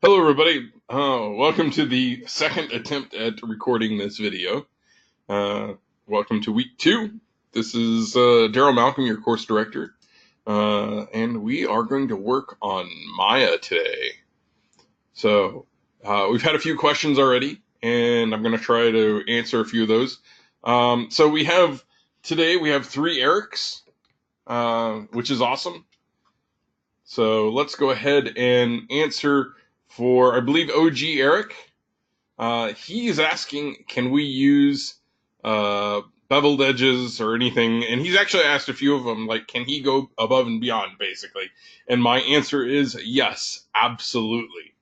Hello, everybody. Welcome to the second attempt at recording this video. Welcome to week 2. This is Daryl Malcolm, your course director, and we are going to work on Maya today. So we've had a few questions already, and I'm going to try to answer a few of those. So today we have 3 Erics, which is awesome. So let's go ahead and answer for, I believe, OG Eric. He is asking, can we use beveled edges or anything? And he's actually asked a few of them, like, can he go above and beyond, basically? And my answer is yes, absolutely.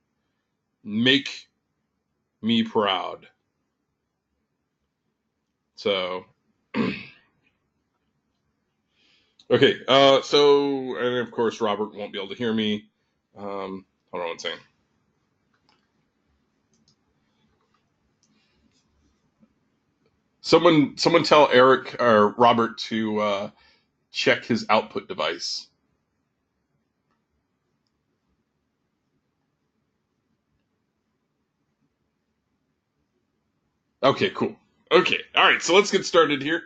Make me proud. So, okay, and of course, Robert won't be able to hear me. Hold on one second. Someone tell Eric or Robert to check his output device. Okay, cool. Okay, all right. So let's get started here.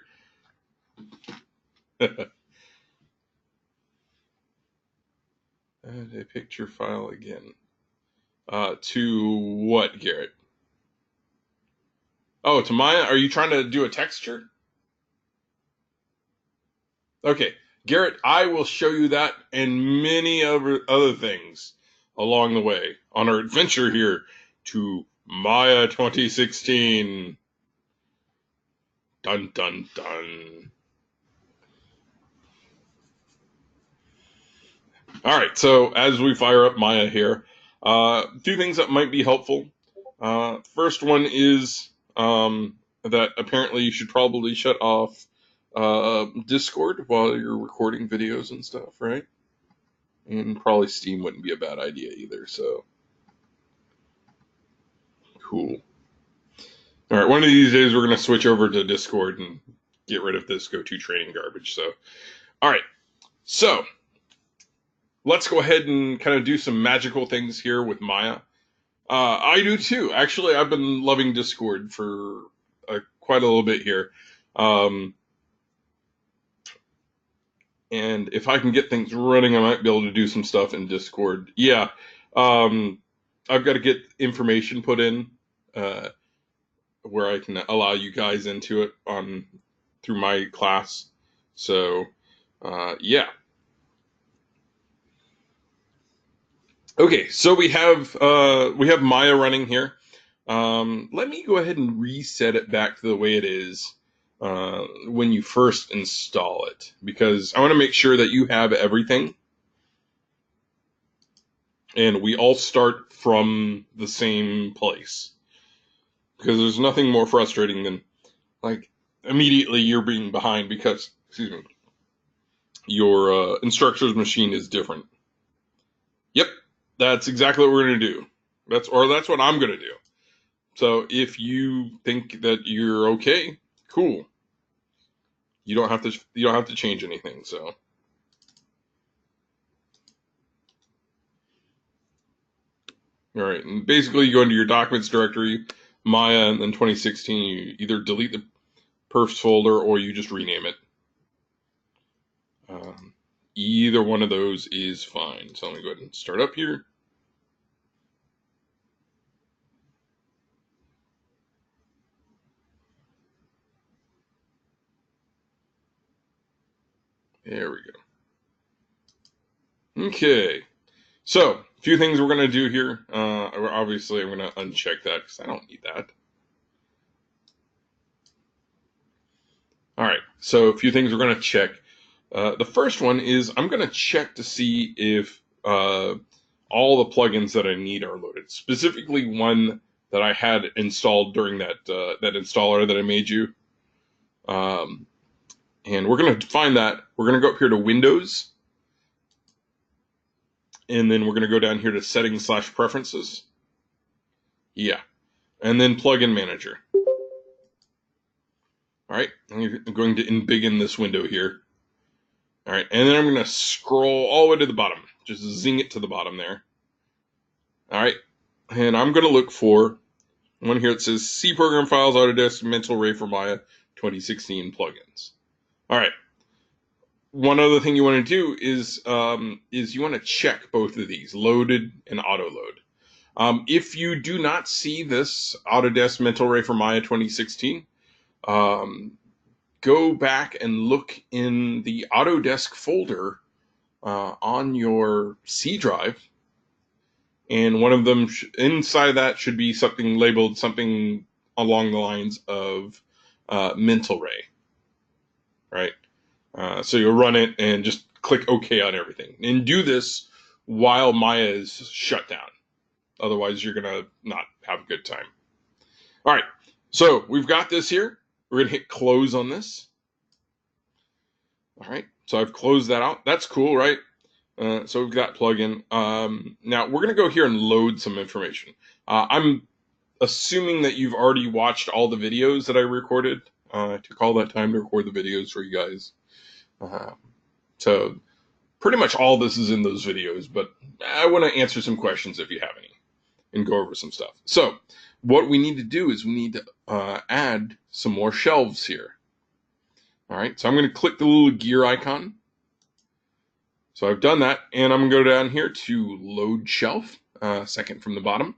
Add a picture file again. To what, Garrett? Oh, to Maya. Are you trying to do a texture? Okay, Garrett. I will show you that and many other things along the way on our adventure here to Maya 2016. Dun dun dun. All right, so as we fire up Maya here, two things that might be helpful. First one is that apparently you should probably shut off Discord while you're recording videos and stuff, right? And probably Steam wouldn't be a bad idea either, so cool. All right, one of these days we're going to switch over to Discord and get rid of this GoToTraining garbage. So, all right, so let's go ahead and kind of do some magical things here with Maya. I do too. Actually, I've been loving Discord for quite a little bit here. And if I can get things running, I might be able to do some stuff in Discord. Yeah. I've got to get information put in where I can allow you guys into it through my class. So, yeah. Okay, so we have Maya running here. Let me go ahead and reset it back to the way it is when you first install it, because I want to make sure that you have everything and we all start from the same place. Because there's nothing more frustrating than, like, immediately you're being behind because, excuse me, your instructor's machine is different. Yep, that's exactly what we're going to do. That's what I'm going to do. So if you think that you're okay, cool. You don't have to change anything. So, all right, and basically you go into your documents directory, Maya, and then 2016. You either delete the perfs folder or you just rename it. Either one of those is fine. So let me go ahead and start up here. There we go. Okay. So, a few things we're going to do here. Obviously, I'm going to uncheck that because I don't need that. All right. So, a few things we're going to check. The first one is I'm going to check to see if all the plugins that I need are loaded. Specifically, one that I had installed during that installer that I made you. And we're going to find that. We're going to go up here to Windows. And then we're going to go down here to Settings/Preferences. Yeah. And then Plugin Manager. All right. I'm going to embiggen this window here. All right. And then I'm going to scroll all the way to the bottom. Just zing it to the bottom there. All right. And I'm going to look for one here that says C program files, Autodesk Mental Ray for Maya 2016 plugins. All right. One other thing you want to do is you want to check both of these, loaded and auto load. If you do not see this Autodesk Mental Ray for Maya 2016, go back and look in the Autodesk folder on your C drive, and one of them inside that should be something labeled something along the lines of Mental Ray, right? So you'll run it and just click OK on everything, and do this while Maya is shut down. Otherwise, you're gonna not have a good time. All right, so we've got this here. We're gonna hit close on this. All right, so I've closed that out. That's cool, right? So we've got plugin. Now we're gonna go here and load some information. I'm assuming that you've already watched all the videos that I recorded. I took all that time to record the videos for you guys. So pretty much all this is in those videos, but I want to answer some questions if you have any and go over some stuff. So what we need to do is we need to add some more shelves here. All right, so I'm going to click the little gear icon. So I've done that, and I'm going to go down here to load shelf, second from the bottom.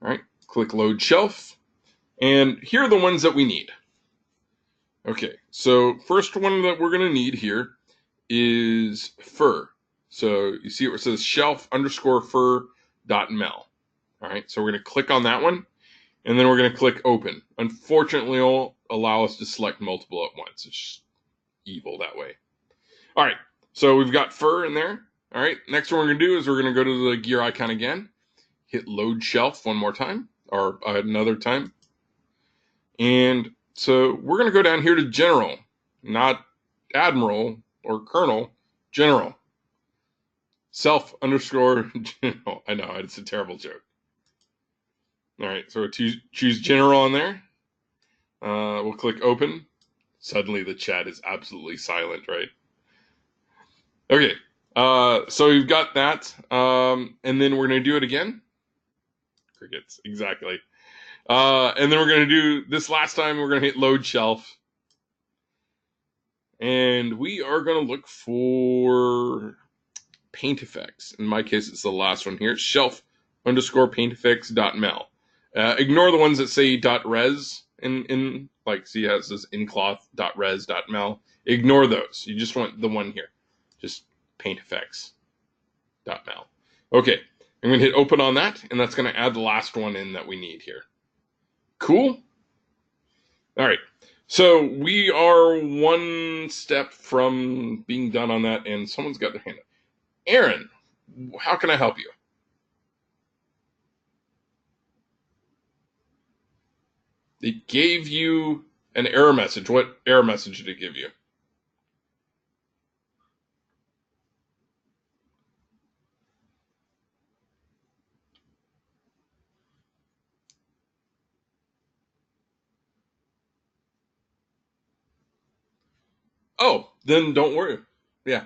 All right, click load shelf, and here are the ones that we need. Okay, so first one that we're going to need here is fur. So you see where it says shelf underscore fur.mel. All right, so we're going to click on that one, and then we're going to click open. Unfortunately, it'll allow us to select multiple at once. It's just evil that way. All right, so we've got fur in there. All right, next one we're going to do is we're going to go to the gear icon again, hit load shelf one more time, or another time. And so we're going to go down here to general, not admiral or colonel, general. Self underscore general. I know, it's a terrible joke. All right, so we'll choose general on there. We'll click open. Suddenly the chat is absolutely silent, right? Okay, so we've got that. And then we're going to do it again. Crickets, exactly. And then we're going to do this last time. We're going to hit load shelf. And we are going to look for paint effects. In my case, it's the last one here. Shelf underscore paint effects.mel. Ignore the ones that say .res in like, see how it says incloth.res.mel. Ignore those. You just want the one here. Just paint effects.mel. Okay, I'm going to hit open on that, and that's going to add the last one in that we need here. Cool? All right. So we are one step from being done on that, and someone's got their hand up. Aaron, how can I help you? It gave you an error message. What error message did it give you? Oh, then don't worry. Yeah.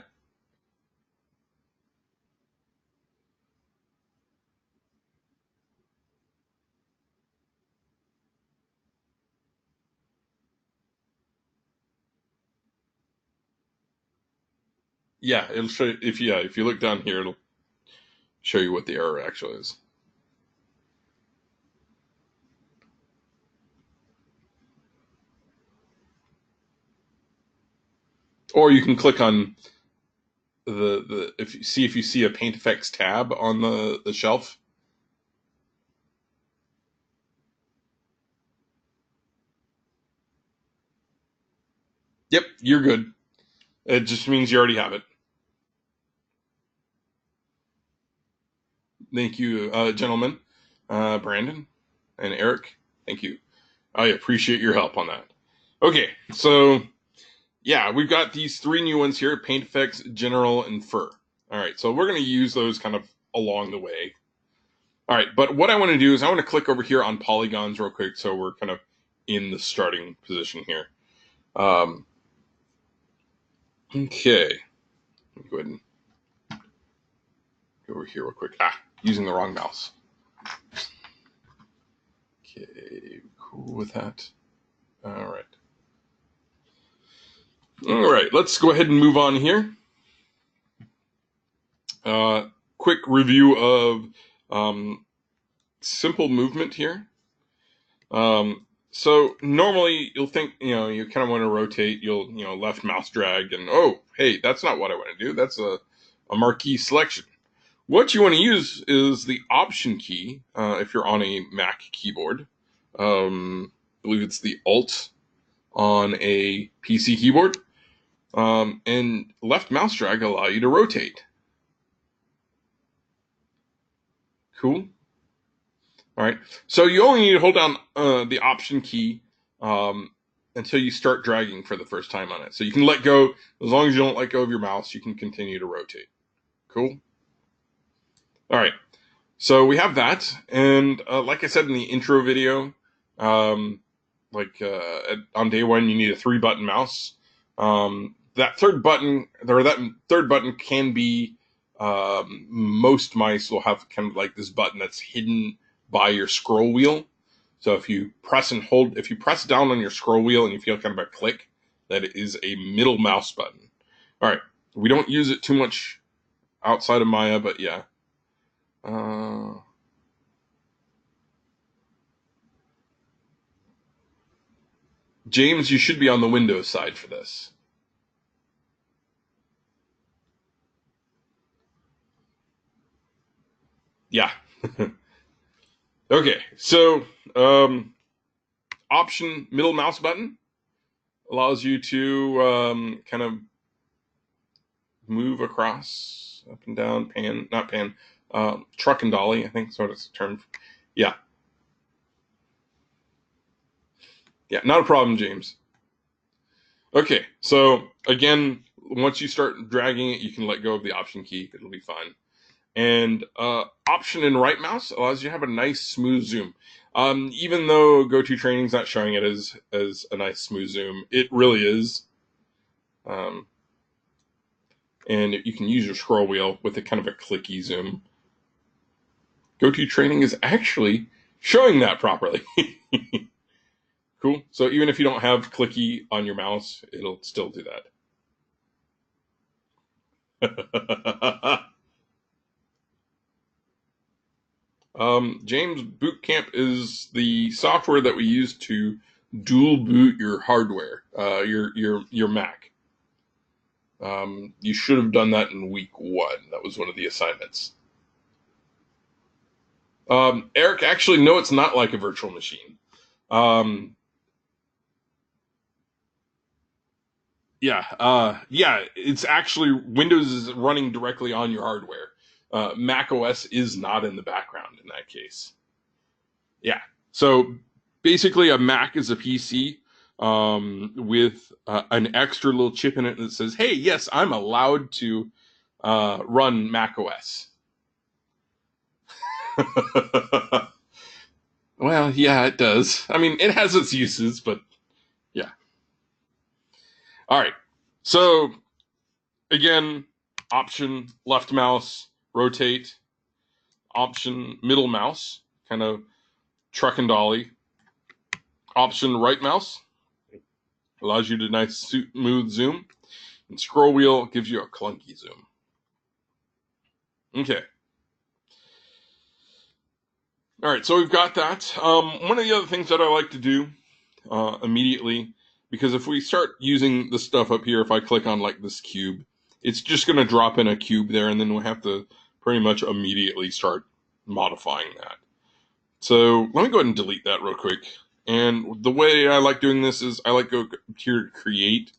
Yeah, it'll show you, if you look down here, it'll show you what the error actually is. Or you can click on if you see a paint effects tab on the shelf. Yep, you're good. It just means you already have it. Thank you, gentlemen, Brandon and Eric. Thank you. I appreciate your help on that. Okay, so yeah, we've got these three new ones here: paint effects, general, and fur. All right, so we're going to use those kind of along the way. All right, but what I want to do is I want to click over here on polygons real quick, so we're kind of in the starting position here. Okay, let me go ahead and go over here real quick. Using the wrong mouse. Okay, cool with that. All right, let's go ahead and move on here. Quick review of simple movement here. So normally you'll think, you kind of want to rotate, you'll, left mouse drag and, oh, hey, that's not what I want to do. That's a marquee selection. What you want to use is the Option key if you're on a Mac keyboard. I believe it's the Alt on a PC keyboard. And left mouse drag allow you to rotate. Cool. All right. So you only need to hold down the Option key until you start dragging for the first time on it. So you can let go. As long as you don't let go of your mouse, you can continue to rotate. Cool. All right. So we have that. And like I said in the intro video, on day one, you need a 3-button mouse. That third button can be, most mice will have kind of like this button that's hidden by your scroll wheel. So if you press down on your scroll wheel and you feel kind of a click, that is a middle mouse button. All right. We don't use it too much outside of Maya, but yeah. James, you should be on the Windows side for this. Yeah. Okay, so Option middle mouse button allows you to kind of move across, up and down, truck and dolly, I think is what it's termed. Yeah. Yeah, not a problem, James. Okay, so again, once you start dragging it, you can let go of the Option key. It'll be fine. And Option and right mouse allows you to have a nice smooth zoom. Even though GoToTraining's not showing it as a nice smooth zoom, it really is. And you can use your scroll wheel with a kind of a clicky zoom. GoToTraining is actually showing that properly. Cool. So even if you don't have clicky on your mouse, it'll still do that. James, Boot Camp is the software that we use to dual boot your hardware, your Mac. You should have done that in week 1. That was one of the assignments. Eric, actually, no, it's not like a virtual machine. It's actually Windows is running directly on your hardware. Mac OS is not in the background in that case. Yeah. So basically, a Mac is a PC with an extra little chip in it that says, "Hey, yes, I'm allowed to run Mac OS." Well, yeah, it does. I mean, it has its uses, but yeah. All right. So again, Option left mouse, rotate. Option middle mouse, kind of truck and dolly. Option right mouse allows you to nice smooth zoom. And scroll wheel gives you a clunky zoom. Okay. All right, so we've got that. One of the other things that I like to do immediately, because if we start using the stuff up here, if I click on like this cube, it's just going to drop in a cube there, and then we'll have to pretty much immediately start modifying that. So let me go ahead and delete that real quick. And the way I like doing this is I like go here to create,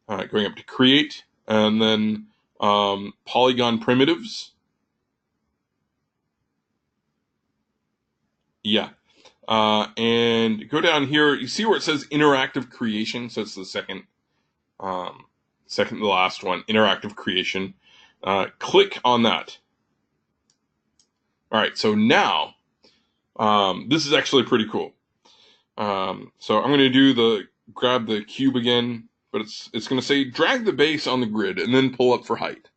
going up to create, and then polygon primitives. Yeah. And go down here, you see where it says interactive creation. So it's the second to the last one, interactive creation. Click on that. All right, so now, this is actually pretty cool. So I'm going to grab the cube again, but it's going to say drag the base on the grid and then pull up for height.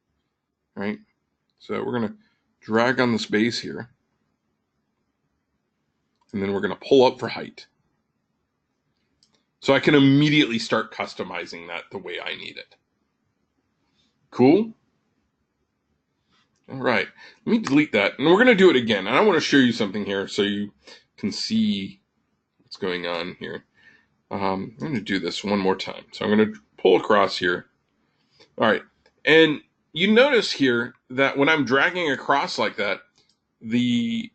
All right. So we're going to drag on this base here. and then we're going to pull up for height. So I can immediately start customizing that the way I need it. Cool? All right, let me delete that, and we're going to do it again. And I want to show you something here so you can see what's going on here. I'm going to do this one more time. So I'm going to pull across here. All right, and you notice here that when I'm dragging across like that, the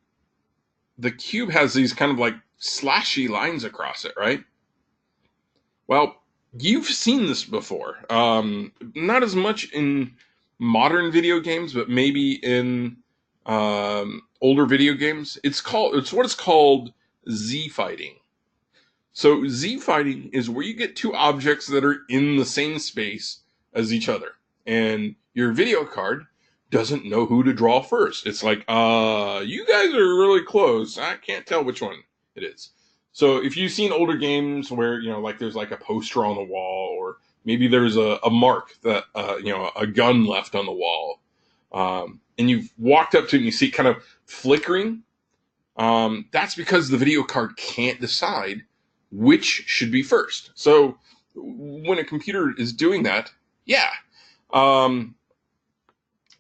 cube has these kind of like slashy lines across it, right? Well, you've seen this before. Not as much in modern video games, but maybe in older video games. It's what it's called Z fighting. So Z fighting is where you get two objects that are in the same space as each other, and your video card doesn't know who to draw first. It's like, you guys are really close. I can't tell which one it is. So if you've seen older games where, like there's like a poster on the wall, or maybe there's a mark that, a gun left on the wall, and you've walked up to it and you see it kind of flickering, that's because the video card can't decide which should be first. So when a computer is doing that,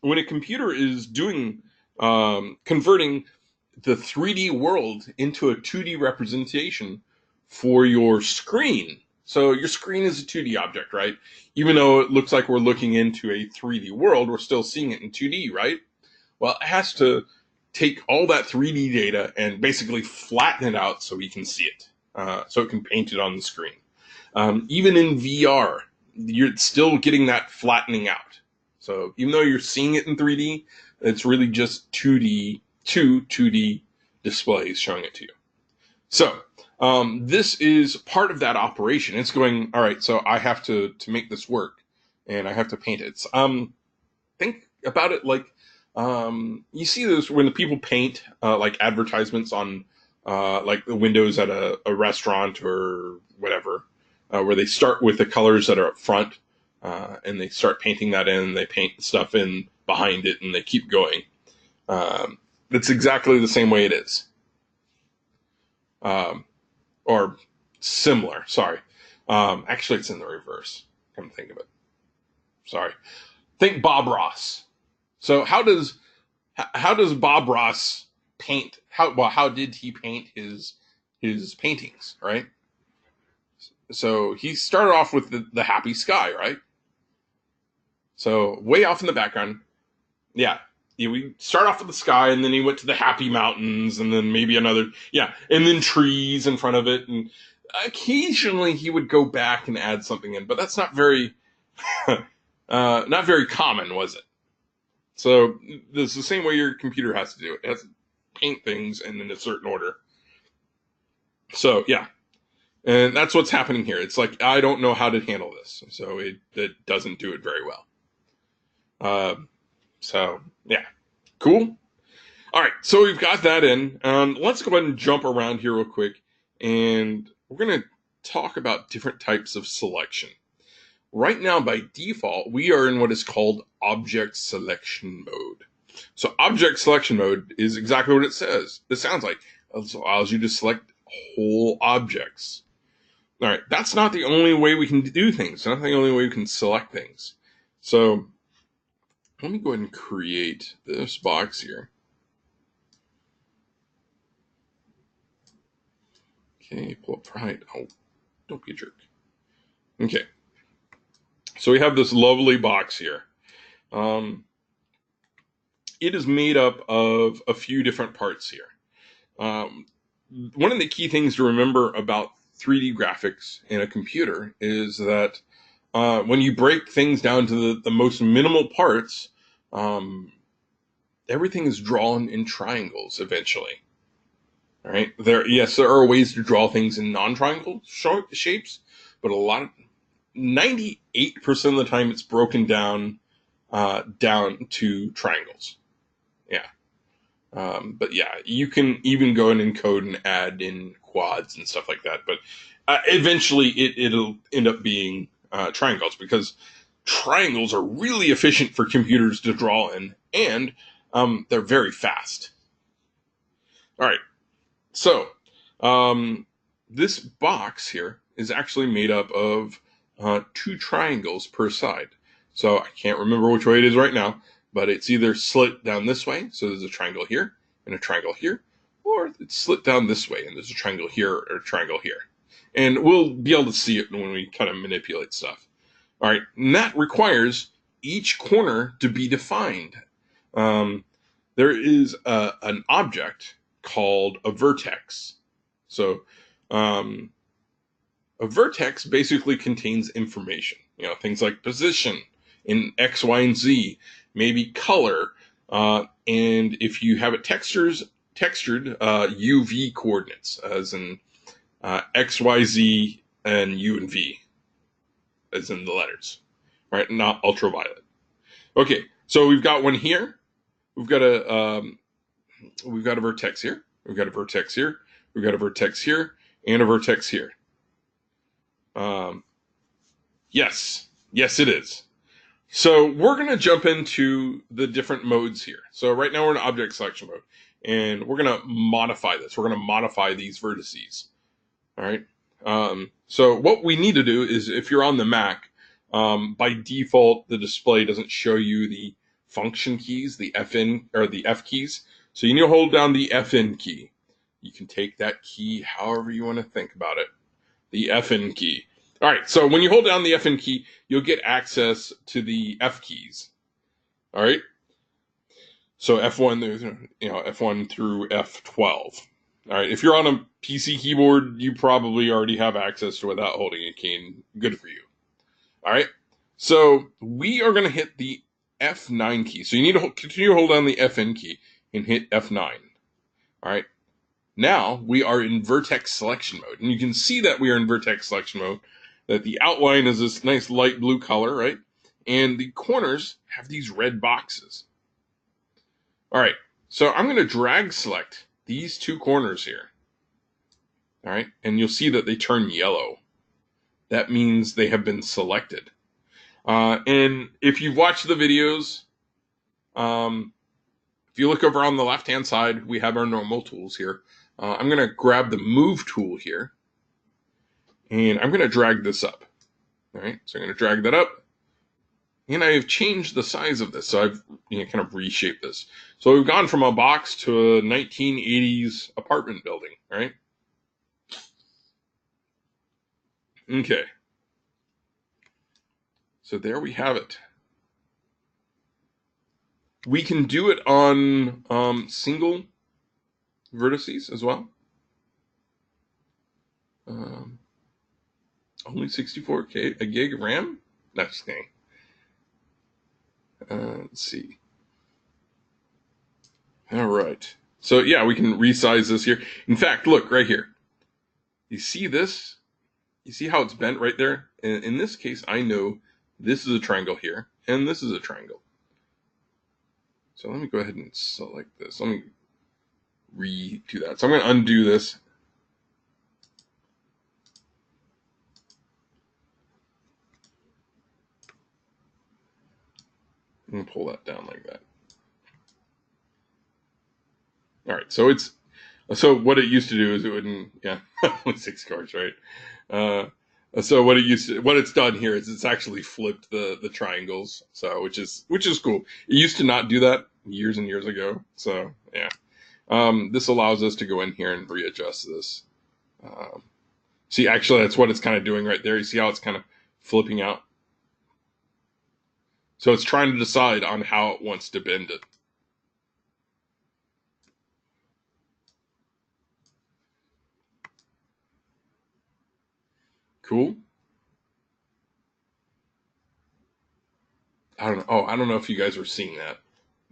when a computer is doing converting the 3D world into a 2D representation for your screen. So your screen is a 2D object, right? Even though it looks like we're looking into a 3D world, we're still seeing it in 2D, right? Well, it has to take all that 3D data and basically flatten it out so we can see it, so it can paint it on the screen. Even in VR, you're still getting that flattening out. So even though you're seeing it in 3D, it's really just 2D displays showing it to you. So this is part of that operation. It's going, all right, so I have to make this work, and I have to paint it. Think about it like, you see this when the people paint like advertisements on like the windows at a restaurant or whatever, where they start with the colors that are up front, and they start painting that in, they paint stuff in behind it, and they keep going. That's exactly the same way it is. Or similar, sorry. Actually, it's in the reverse. Come to think of it. Sorry. Think Bob Ross. So how does Bob Ross paint? How did he paint his paintings, right? So he started off with the happy sky, right? So way off in the background, we start off with the sky, and then he went to the happy mountains, and then maybe another, and then trees in front of it, and occasionally he would go back and add something in, but that's not very, not very common, was it? So this is the same way your computer has to do it. It has to paint things in a certain order. So and that's what's happening here. It's like, I don't know how to handle this, so it doesn't do it very well. Cool. All right, so we've got that in. Let's go ahead and jump around here real quick, and we're going to talk about different types of selection. Right now, by default, we are in what is called object selection mode. So object selection mode is exactly what it says. It sounds like it allows you to select whole objects. All right, that's not the only way we can do things. Not the only way we can select things. So let me go ahead and create this box here. Okay, pull up for height. Oh, don't be a jerk. Okay. So we have this lovely box here. It is made up of a few different parts here. One of the key things to remember about 3D graphics in a computer is that when you break things down to the most minimal parts, everything is drawn in triangles eventually. All right. There are ways to draw things in non-triangle shapes, but 98% of the time it's broken down to triangles. But you can even go in and encode and add in quads and stuff like that. But eventually it'll end up being triangles, because triangles are really efficient for computers to draw in, and they're very fast. All right. So This box here is actually made up of 2 triangles per side. So I can't remember which way it is right now, but it's either slit down this way, so there's a triangle here and a triangle here, or it's slit down this way and there's a triangle here or a triangle here. And we'll be able to see it when we kind of manipulate stuff. All right, and that requires each corner to be defined. There is an object called a vertex. So a vertex basically contains information, things like position in X, Y, and Z, maybe color, and if you have it textured UV coordinates, as in X, Y, Z, and U and V, as in the letters, right? Not ultraviolet. Okay, so we've got one here. We've got a vertex here. We've got a vertex here. We've got a vertex here and a vertex here. Yes, it is. So we're going to jump into the different modes here. So right now we're in object selection mode, and we're going to modify this. We're going to modify these vertices. All right. So what we need to do is, if you're on the Mac, by default, the display doesn't show you the function keys, the FN or the F keys. So you need to hold down the FN key. You can take that key however you want to think about it. The FN key. All right, so when you hold down the FN key, you'll get access to the F keys. All right. So F1 through F12. All right. If you're on a PC keyboard, you probably already have access to without holding a key. Good for you. All right. So we are going to hit the F9 key. So you need to continue to hold down the FN key and hit F9. All right. Now we are in vertex selection mode. And you can see that we are in vertex selection mode, that the outline is this nice light blue color, right? And the corners have these red boxes. All right. So I'm going to drag select these 2 corners here. All right. And you'll see that they turn yellow. That means they have been selected. And if you've watched the videos, if you look over on the left-hand side, we have our normal tools here. I'm going to grab the move tool here, and I'm going to drag this up. All right, so I'm going to drag that up, and I have changed the size of this. So I've kind of reshaped this. So we've gone from a box to a 1980s apartment building, right? Okay. So there we have it. We can do it on single vertices as well. Only 64K, a gig of RAM? Next thing. Let's see. All right. So yeah, we can resize this here. In fact, look right here. You see this? You see how it's bent right there? In this case, I know this is a triangle here, and this is a triangle. So let me go ahead and select this. Let me redo that. So I'm going to undo this. And pull that down like that. All right, so what it used to do is it wouldn't, with 6 cards, right? So what it's done here is it's actually flipped the triangles, so which is cool. It used to not do that years and years ago, so yeah. This allows us to go in here and readjust this. See, actually, that's what it's kind of doing right there. You see how it's kind of flipping out? So it's trying to decide on how it wants to bend it. Cool. I don't know if you guys were seeing that,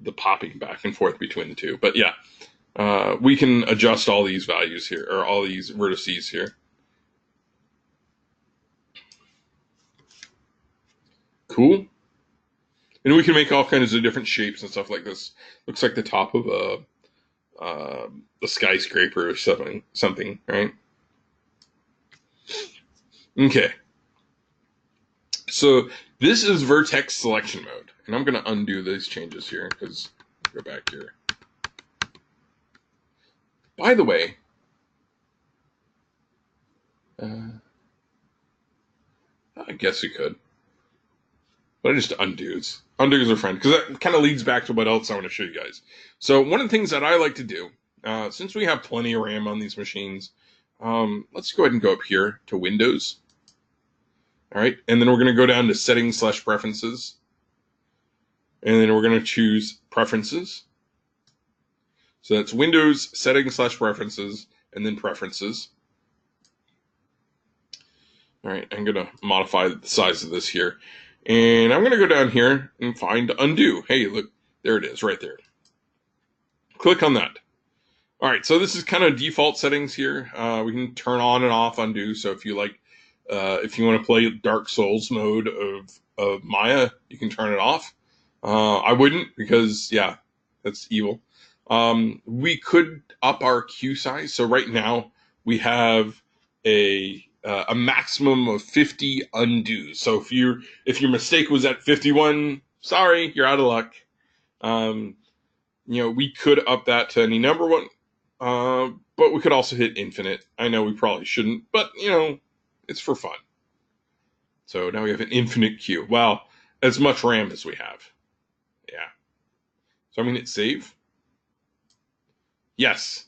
the popping back and forth between the two, but yeah, we can adjust all these values here, or all these vertices here. Cool. And we can make all kinds of different shapes and stuff like this. Looks like the top of a skyscraper or something, right? Okay. So this is vertex selection mode, and I'm going to undo these changes here because go back here. By the way, I guess we could. But I just undo's. Undo's are fun, because that kind of leads back to what else I want to show you guys. So one of the things that I like to do, since we have plenty of RAM on these machines, let's go ahead and go up here to Windows. All right, and then we're going to go down to Settings/Preferences. And then we're going to choose Preferences. So that's Windows, Settings/Preferences, and then Preferences. All right, I'm going to modify the size of this here. And I'm going to go down here and find Undo. Hey, look, there it is right there. Click on that. All right, so this is kind of default settings here. We can turn on and off Undo. So if you like, if you want to play Dark Souls mode of Maya, you can turn it off. I wouldn't, because yeah, that's evil. We could up our queue size. So right now we have a maximum of 50 undos. So if your mistake was at 51, sorry, you're out of luck. We could up that to any number one, but we could also hit infinite. I know we probably shouldn't, but it's for fun. So now we have an infinite queue. Well, as much RAM as we have. Yeah. So I'm going to hit save. Yes.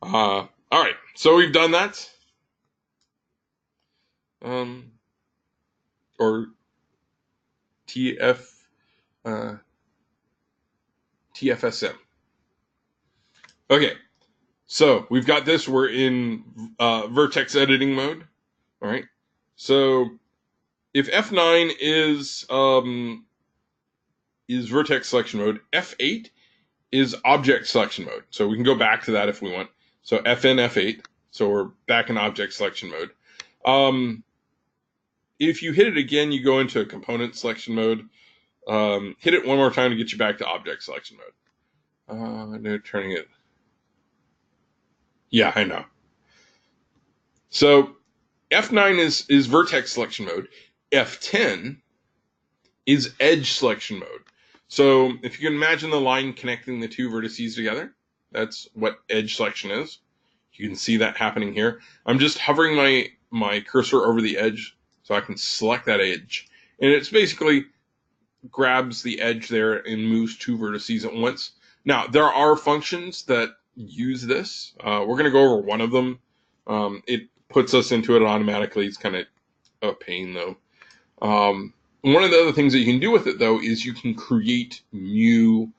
All right. So we've done that. Or TFSM. Okay. So we've got this. We're in vertex editing mode. All right. So if F9 is vertex selection mode, F8 is object selection mode. So we can go back to that if we want. So FN F8. So we're back in object selection mode. If you hit it again, you go into component selection mode. Hit it one more time to get you back to object selection mode. They're turning it. Yeah, I know. So F9 is vertex selection mode. F10 is edge selection mode. So if you can imagine the line connecting the two vertices together, that's what edge selection is. You can see that happening here. I'm just hovering my cursor over the edge so I can select that edge. And it's basically grabs the edge there and moves two vertices at once. Now, there are functions that use this. We're going to go over one of them. It puts us into it automatically. It's kind of a pain, though. One of the other things that you can do with it, though, is you can create new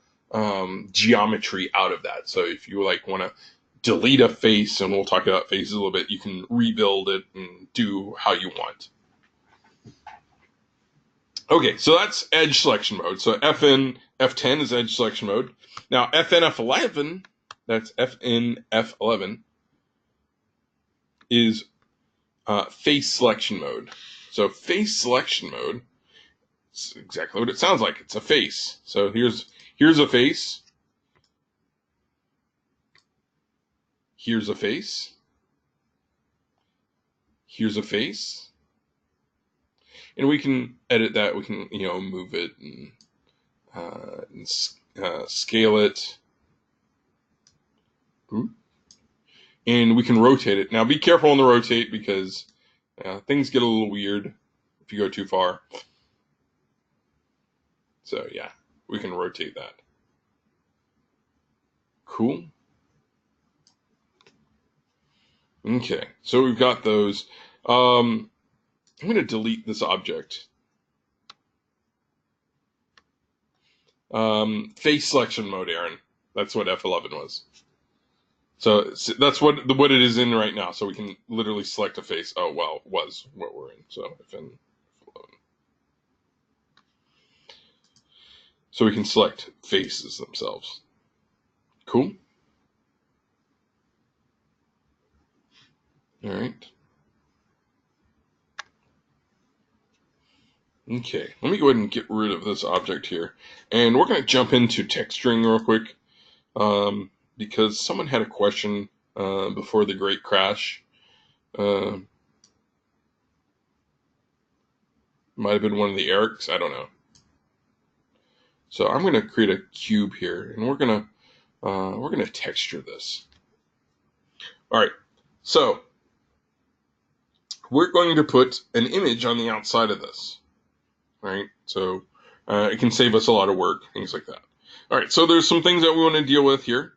geometry out of that. So if you want to delete a face, and we'll talk about faces a little bit, you can rebuild it and do how you want. Okay, so that's edge selection mode. So FN F10 is edge selection mode. Now FN F11, that's FN F11, is face selection mode. So face selection mode, it's exactly what it sounds like. It's a face. So here's a face. Here's a face. Here's a face. And we can edit that. We can, move it and scale it. And we can rotate it. Now, be careful on the rotate, because things get a little weird if you go too far. So, yeah, we can rotate that. Cool. Okay, so we've got those. I'm going to delete this object. Face selection mode, Aaron. That's what F11 was. So that's what it is in right now. So we can literally select a face. Oh, well, was what we're in. So FN F11. So we can select faces themselves. Cool. All right. Okay, let me go ahead and get rid of this object here. And we're going to jump into texturing real quick, because someone had a question before the Great Crash. Might have been one of the Erics, I don't know. So I'm going to create a cube here, and we're going to texture this. All right, so we're going to put an image on the outside of this, right? So it can save us a lot of work, things like that. All right, so there's some things that we want to deal with here.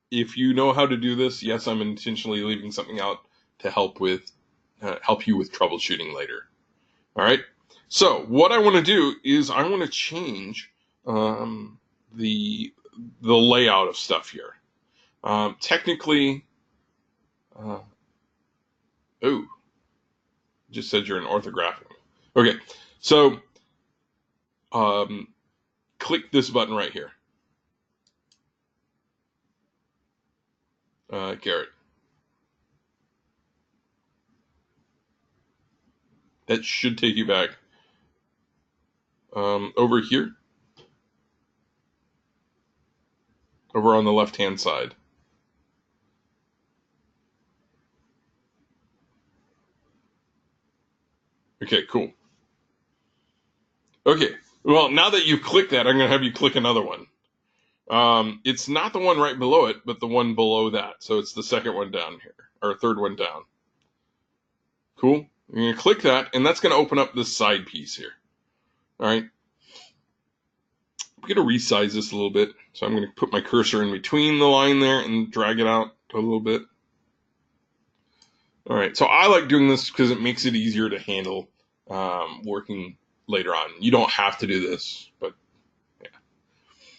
If you know how to do this, yes, I'm intentionally leaving something out to help you with troubleshooting later. All right. So what I want to do is I want to change the layout of stuff here. Technically, just said you're in orthographic. Okay, so click this button right here, Garrett. That should take you back over here, over on the left-hand side. Okay, cool. Okay, well, now that you've clicked that, I'm going to have you click another one. It's not the one right below it, but the one below that. So it's the second one down here, or third one down. Cool. You're going to click that, and that's going to open up this side piece here. All right. I'm going to resize this a little bit. So I'm going to put my cursor in between the line there and drag it out a little bit. All right. So I like doing this because it makes it easier to handle working later on. You don't have to do this, but yeah.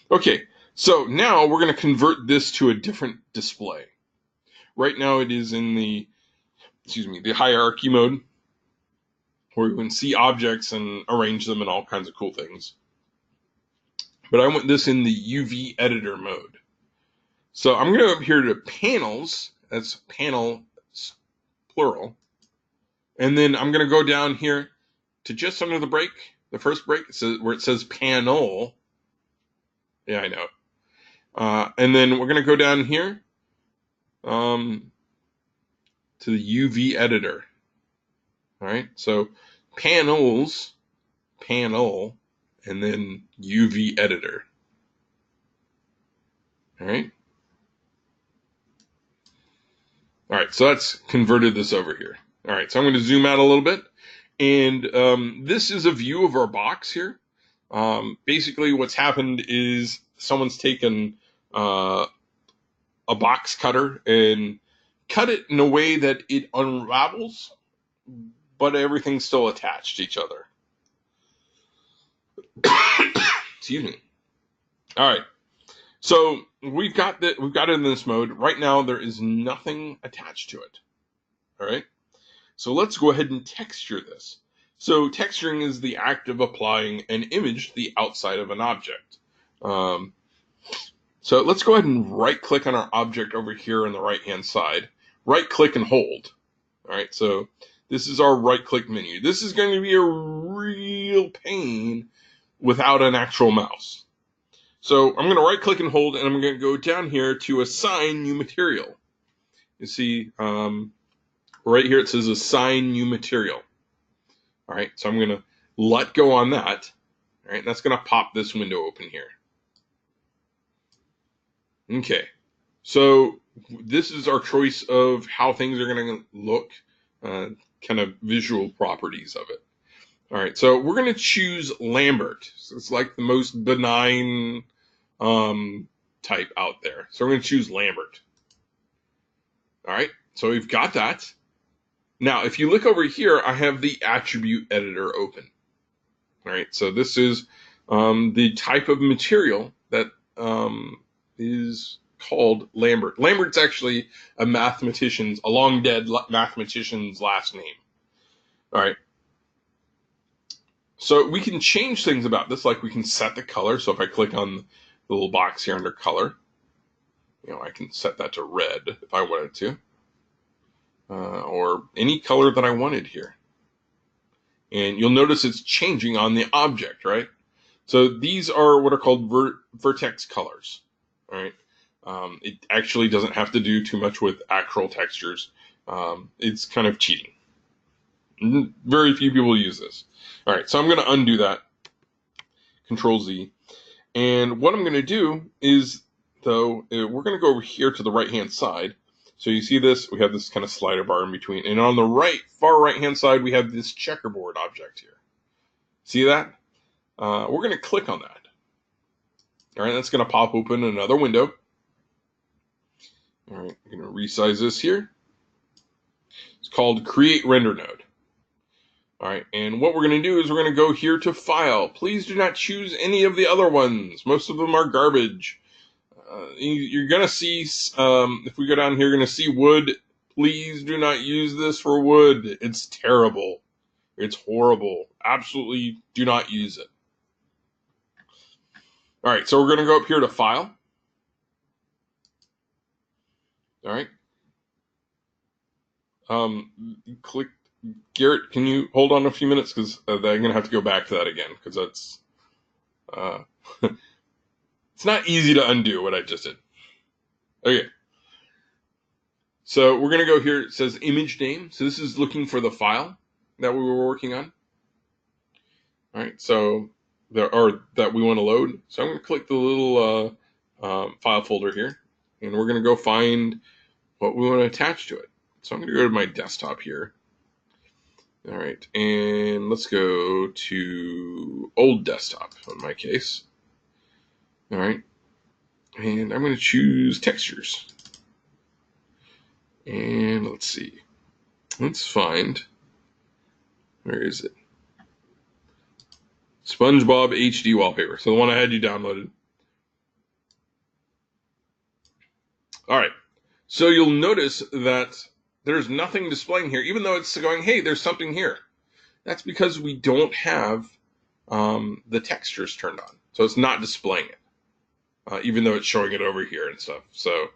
Okay. So now we're going to convert this to a different display. Right now it is in the hierarchy mode, where you can see objects and arrange them and all kinds of cool things. But I want this in the UV editor mode. So I'm going to go up here to panels, that's panel plural, and then I'm going to go down here to just under the break, the first break, where it says panel. Yeah, I know. And then we're going to go down here to the UV editor. All right, so panels, panel, and then UV editor. All right. All right, so that's converted this over here. All right, so I'm going to zoom out a little bit. And this is a view of our box here. Basically, what's happened is someone's taken a box cutter and cut it in a way that it unravels, but everything's still attached to each other. Excuse me. All right. So we've got it in this mode. Right now, there is nothing attached to it. All right. So let's go ahead and texture this. So texturing is the act of applying an image to the outside of an object. So let's go ahead and right-click on our object over here on the right-hand side. Right-click and hold. All right. So this is our right-click menu. This is going to be a real pain without an actual mouse. So I'm going to right-click and hold, and I'm going to go down here to assign new material. You see, right here it says assign new material. All right, so I'm going to let go on that. All right, that's going to pop this window open here. Okay, so this is our choice of how things are going to look, kind of visual properties of it. All right, so we're going to choose Lambert. So it's like the most benign type out there. So we're going to choose Lambert. All right, so we've got that. Now, if you look over here, I have the attribute editor open. All right, so this is the type of material that is called Lambert. Lambert's actually a long dead mathematician's last name. All right. So we can change things about this, like we can set the color. So if I click on the little box here under color, I can set that to red if I wanted to. Or any color that I wanted here. And you'll notice it's changing on the object, right? So these are what are called vertex colors, all right? It actually doesn't have to do too much with actual textures. It's kind of cheating. Very few people use this. All right, so I'm going to undo that. Control Z. And what I'm going to do is, though, we're going to go over here to the right-hand side. So you see this, we have this kind of slider bar in between. And on the right, far right-hand side, we have this checkerboard object here. See that? We're going to click on that. All right, that's going to pop open another window. All right, I'm going to resize this here. It's called Create Render Node. All right, and what we're going to do is we're going to go here to File. Please do not choose any of the other ones. Most of them are garbage. You're going to see, if we go down here, you're going to see wood. Please do not use this for wood. It's terrible. It's horrible. Absolutely do not use it. All right, so we're going to go up here to File. All right. Click. Garrett, can you hold on a few minutes? Because I'm going to have to go back to that again, because that's... it's not easy to undo what I just did. Okay. So we're going to go here. It says image name. So this is looking for the file that we were working on. All right. So that we want to load. So I'm going to click the little file folder here, and we're going to go find what we want to attach to it. So I'm going to go to my desktop here. All right, and let's go to old desktop in my case. All right, and I'm going to choose textures. And let's see. Let's find, where is it? SpongeBob HD wallpaper. So the one I had you downloaded. All right, so you'll notice that there's nothing displaying here, even though it's going, hey, there's something here. That's because we don't have the textures turned on. So it's not displaying it, even though it's showing it over here and stuff. So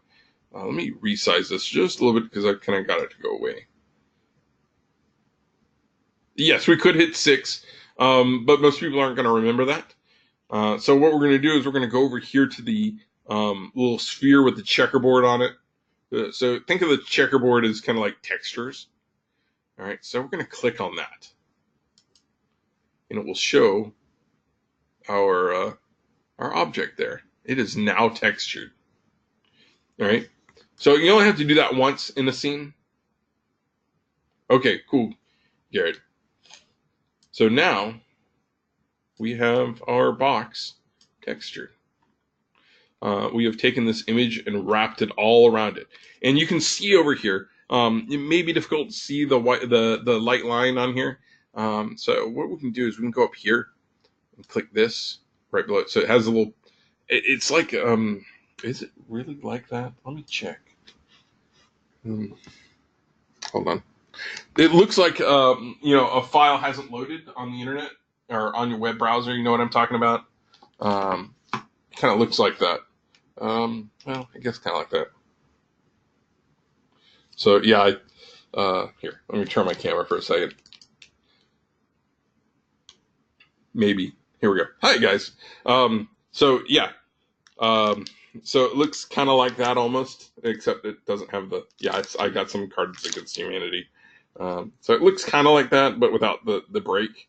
let me resize this just a little bit because I kind of got it to go away. Yes, we could hit 6, but most people aren't going to remember that. So what we're going to do is we're going to go over here to the little sphere with the checkerboard on it. So think of the checkerboard as kind of like textures. All right, so we're going to click on that. And it will show our object there. It is now textured. All right, so you only have to do that once in the scene. Okay, cool, Garrett. So now we have our box textured. We have taken this image and wrapped it all around it. And you can see over here, it may be difficult to see the light line on here. So what we can do is we can go up here and click this right below it. So it has a little, it's like, is it really like that? Let me check. Hold on. It looks like, a file hasn't loaded on the internet or on your web browser. You know what I'm talking about? It kind of looks like that. Well, I guess kind of like that. So yeah, here, let me turn my camera for a second. Maybe. Here we go. Hi guys. So yeah. So it looks kind of like that almost, except it doesn't have the, I got some Cards Against Humanity. So it looks kind of like that, but without the break.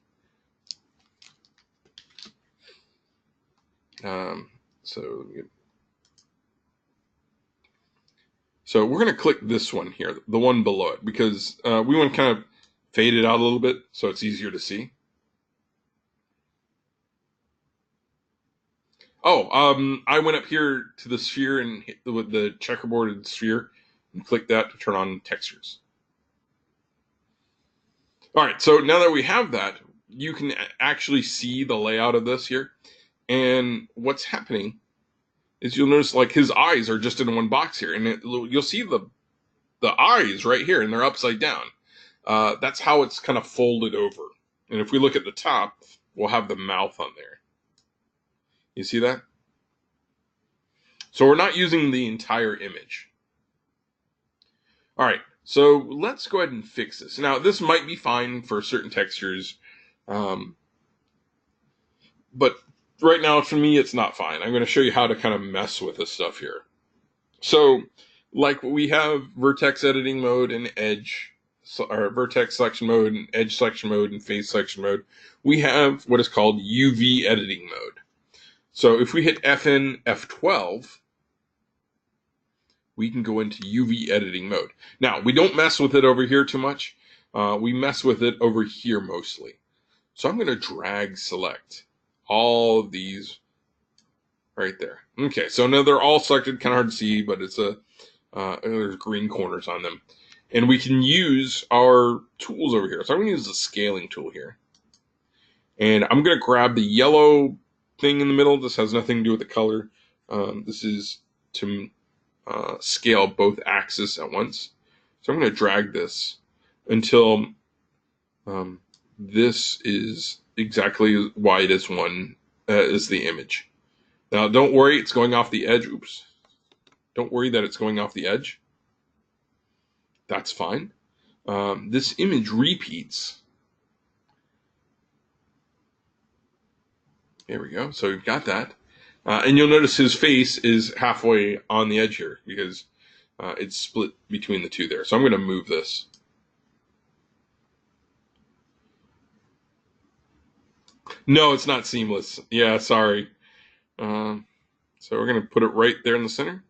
So we're going to click this one here, the one below it, because we want to kind of fade it out a little bit so it's easier to see. Oh, I went up here to the sphere and hit the checkerboarded sphere and click that to turn on textures. All right, so now that we have that, you can actually see the layout of this here. And what's happening is you'll notice like his eyes are just in one box here, and you'll see the eyes right here, and they're upside down. That's how it's kind of folded over. And if we look at the top, we'll have the mouth on there. You see that? So we're not using the entire image. All right, so let's go ahead and fix this. Now, this might be fine for certain textures, but right now, for me, it's not fine. I'm going to show you how to kind of mess with this stuff here. So, like we have vertex editing mode and edge, or vertex selection mode and edge selection mode and phase selection mode, we have what is called UV editing mode. So if we hit FN F12, we can go into UV editing mode. Now, we don't mess with it over here too much. We mess with it over here mostly. So I'm going to drag select all of these right there. Okay, so now they're all selected, kind of hard to see, but it's there's green corners on them. And we can use our tools over here. So I'm going to use the scaling tool here. And I'm going to grab the yellow thing in the middle. This has nothing to do with the color. This is to scale both axes at once. So I'm going to drag this until this is exactly wide as one is the image. Now, don't worry, it's going off the edge. Oops. Don't worry that it's going off the edge. That's fine. This image repeats. There we go. So we've got that. And you'll notice his face is halfway on the edge here because it's split between the two there. So I'm going to move this. No, it's not seamless. Yeah, sorry. So we're going to put it right there in the center.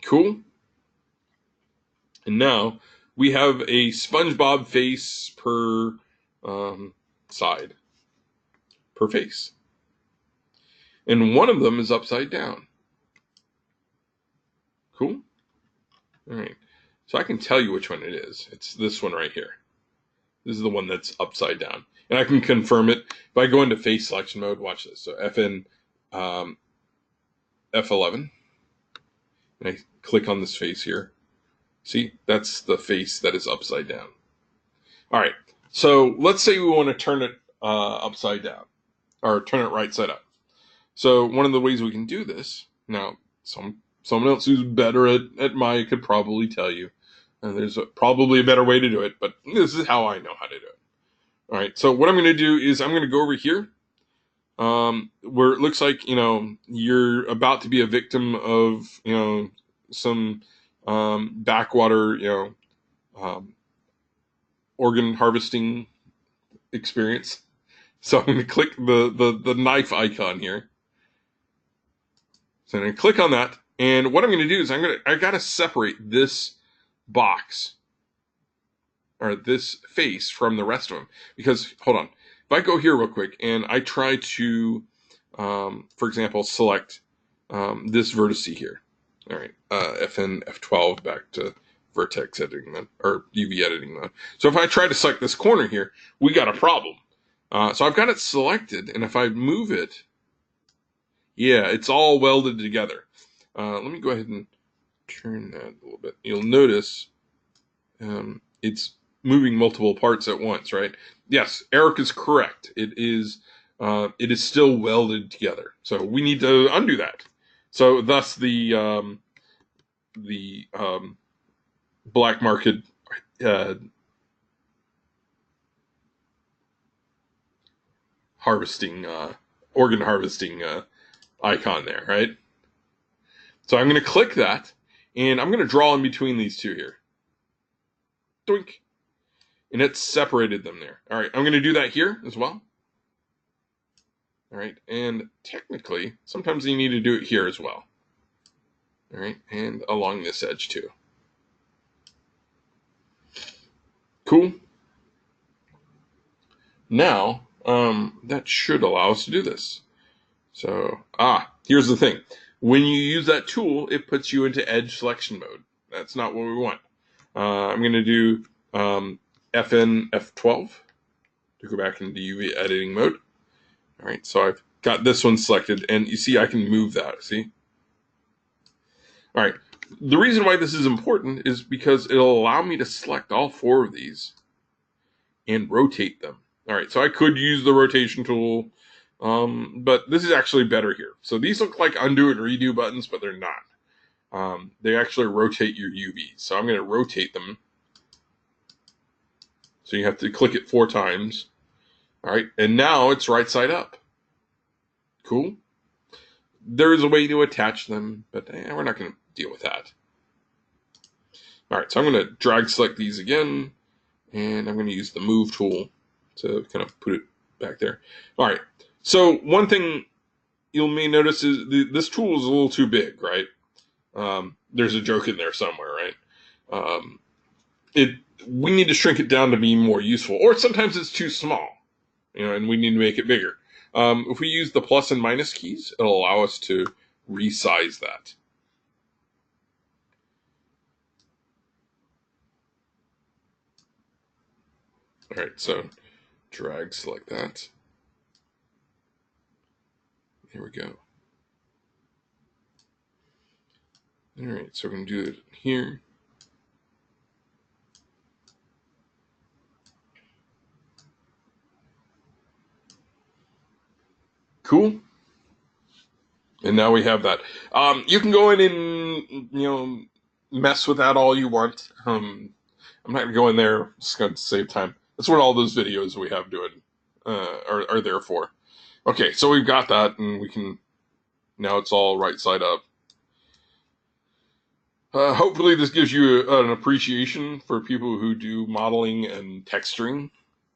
Cool. And now we have a SpongeBob face per side, per face. And one of them is upside down. Cool. All right. So I can tell you which one it is. It's this one right here. This is the one that's upside down. And I can confirm it if I go into face selection mode. Watch this. So FN F11. And I click on this face here. See, that's the face that is upside down. All right. So let's say we want to turn it upside down or turn it right side up. So one of the ways we can do this, now someone else who's better at Maya could probably tell you. And there's probably a better way to do it, but this is how I know how to do it. All right, so what I'm going to do is I'm going to go over here where it looks like, you're about to be a victim of, some backwater, organ harvesting experience. So I'm going to click the knife icon here. So I'm going to click on that. And what I'm going to do is I got to separate this box or this face from the rest of them because hold on, if I go here real quick and I try to for example select this vertice here, all right, FN F12 back to vertex editing mode or UV editing mode. So if I try to select this corner here, we got a problem. So I've got it selected, and if I move it, yeah, it's all welded together. Let me go ahead and turn that a little bit. You'll notice it's moving multiple parts at once, right? Yes, Eric is correct. It is still welded together. So we need to undo that. So thus the black market harvesting organ harvesting icon there, right? So I'm going to click that, and I'm going to draw in between these two here. Doink. And it's separated them there. All right, I'm going to do that here as well. All right, and technically, sometimes you need to do it here as well. All right, and along this edge too. Cool. Now, that should allow us to do this. So, here's the thing. When you use that tool, it puts you into edge selection mode. That's not what we want. I'm going to do FN F12 to go back into UV editing mode. All right, so I've got this one selected, and you see I can move that, see? All right, the reason why this is important is because it'll allow me to select all four of these and rotate them. All right, so I could use the rotation tool, but this is actually better here. So these look like undo and redo buttons, but they're not. They actually rotate your UVs. So I'm going to rotate them. So you have to click it 4 times. All right, and now it's right side up. Cool. There is a way to attach them, but we're not going to deal with that. All right, so I'm going to drag select these again, and I'm going to use the move tool to kind of put it back there. All right, so one thing you may notice is this tool is a little too big, right? There's a joke in there somewhere, right? Um, it we need to shrink it down to be more useful, or sometimes it's too small, and we need to make it bigger. If we use the plus and minus keys, it'll allow us to resize that. All right, so drag, select that. Here we go. All right, so we're going to do it here. Cool. And now we have that. You can go in and mess with that all you want. I'm not gonna go in there. Just gonna save time. That's what all those videos we have doing are there for. Okay, so we've got that, and we can now it's all right side up. Hopefully, this gives you an appreciation for people who do modeling and texturing,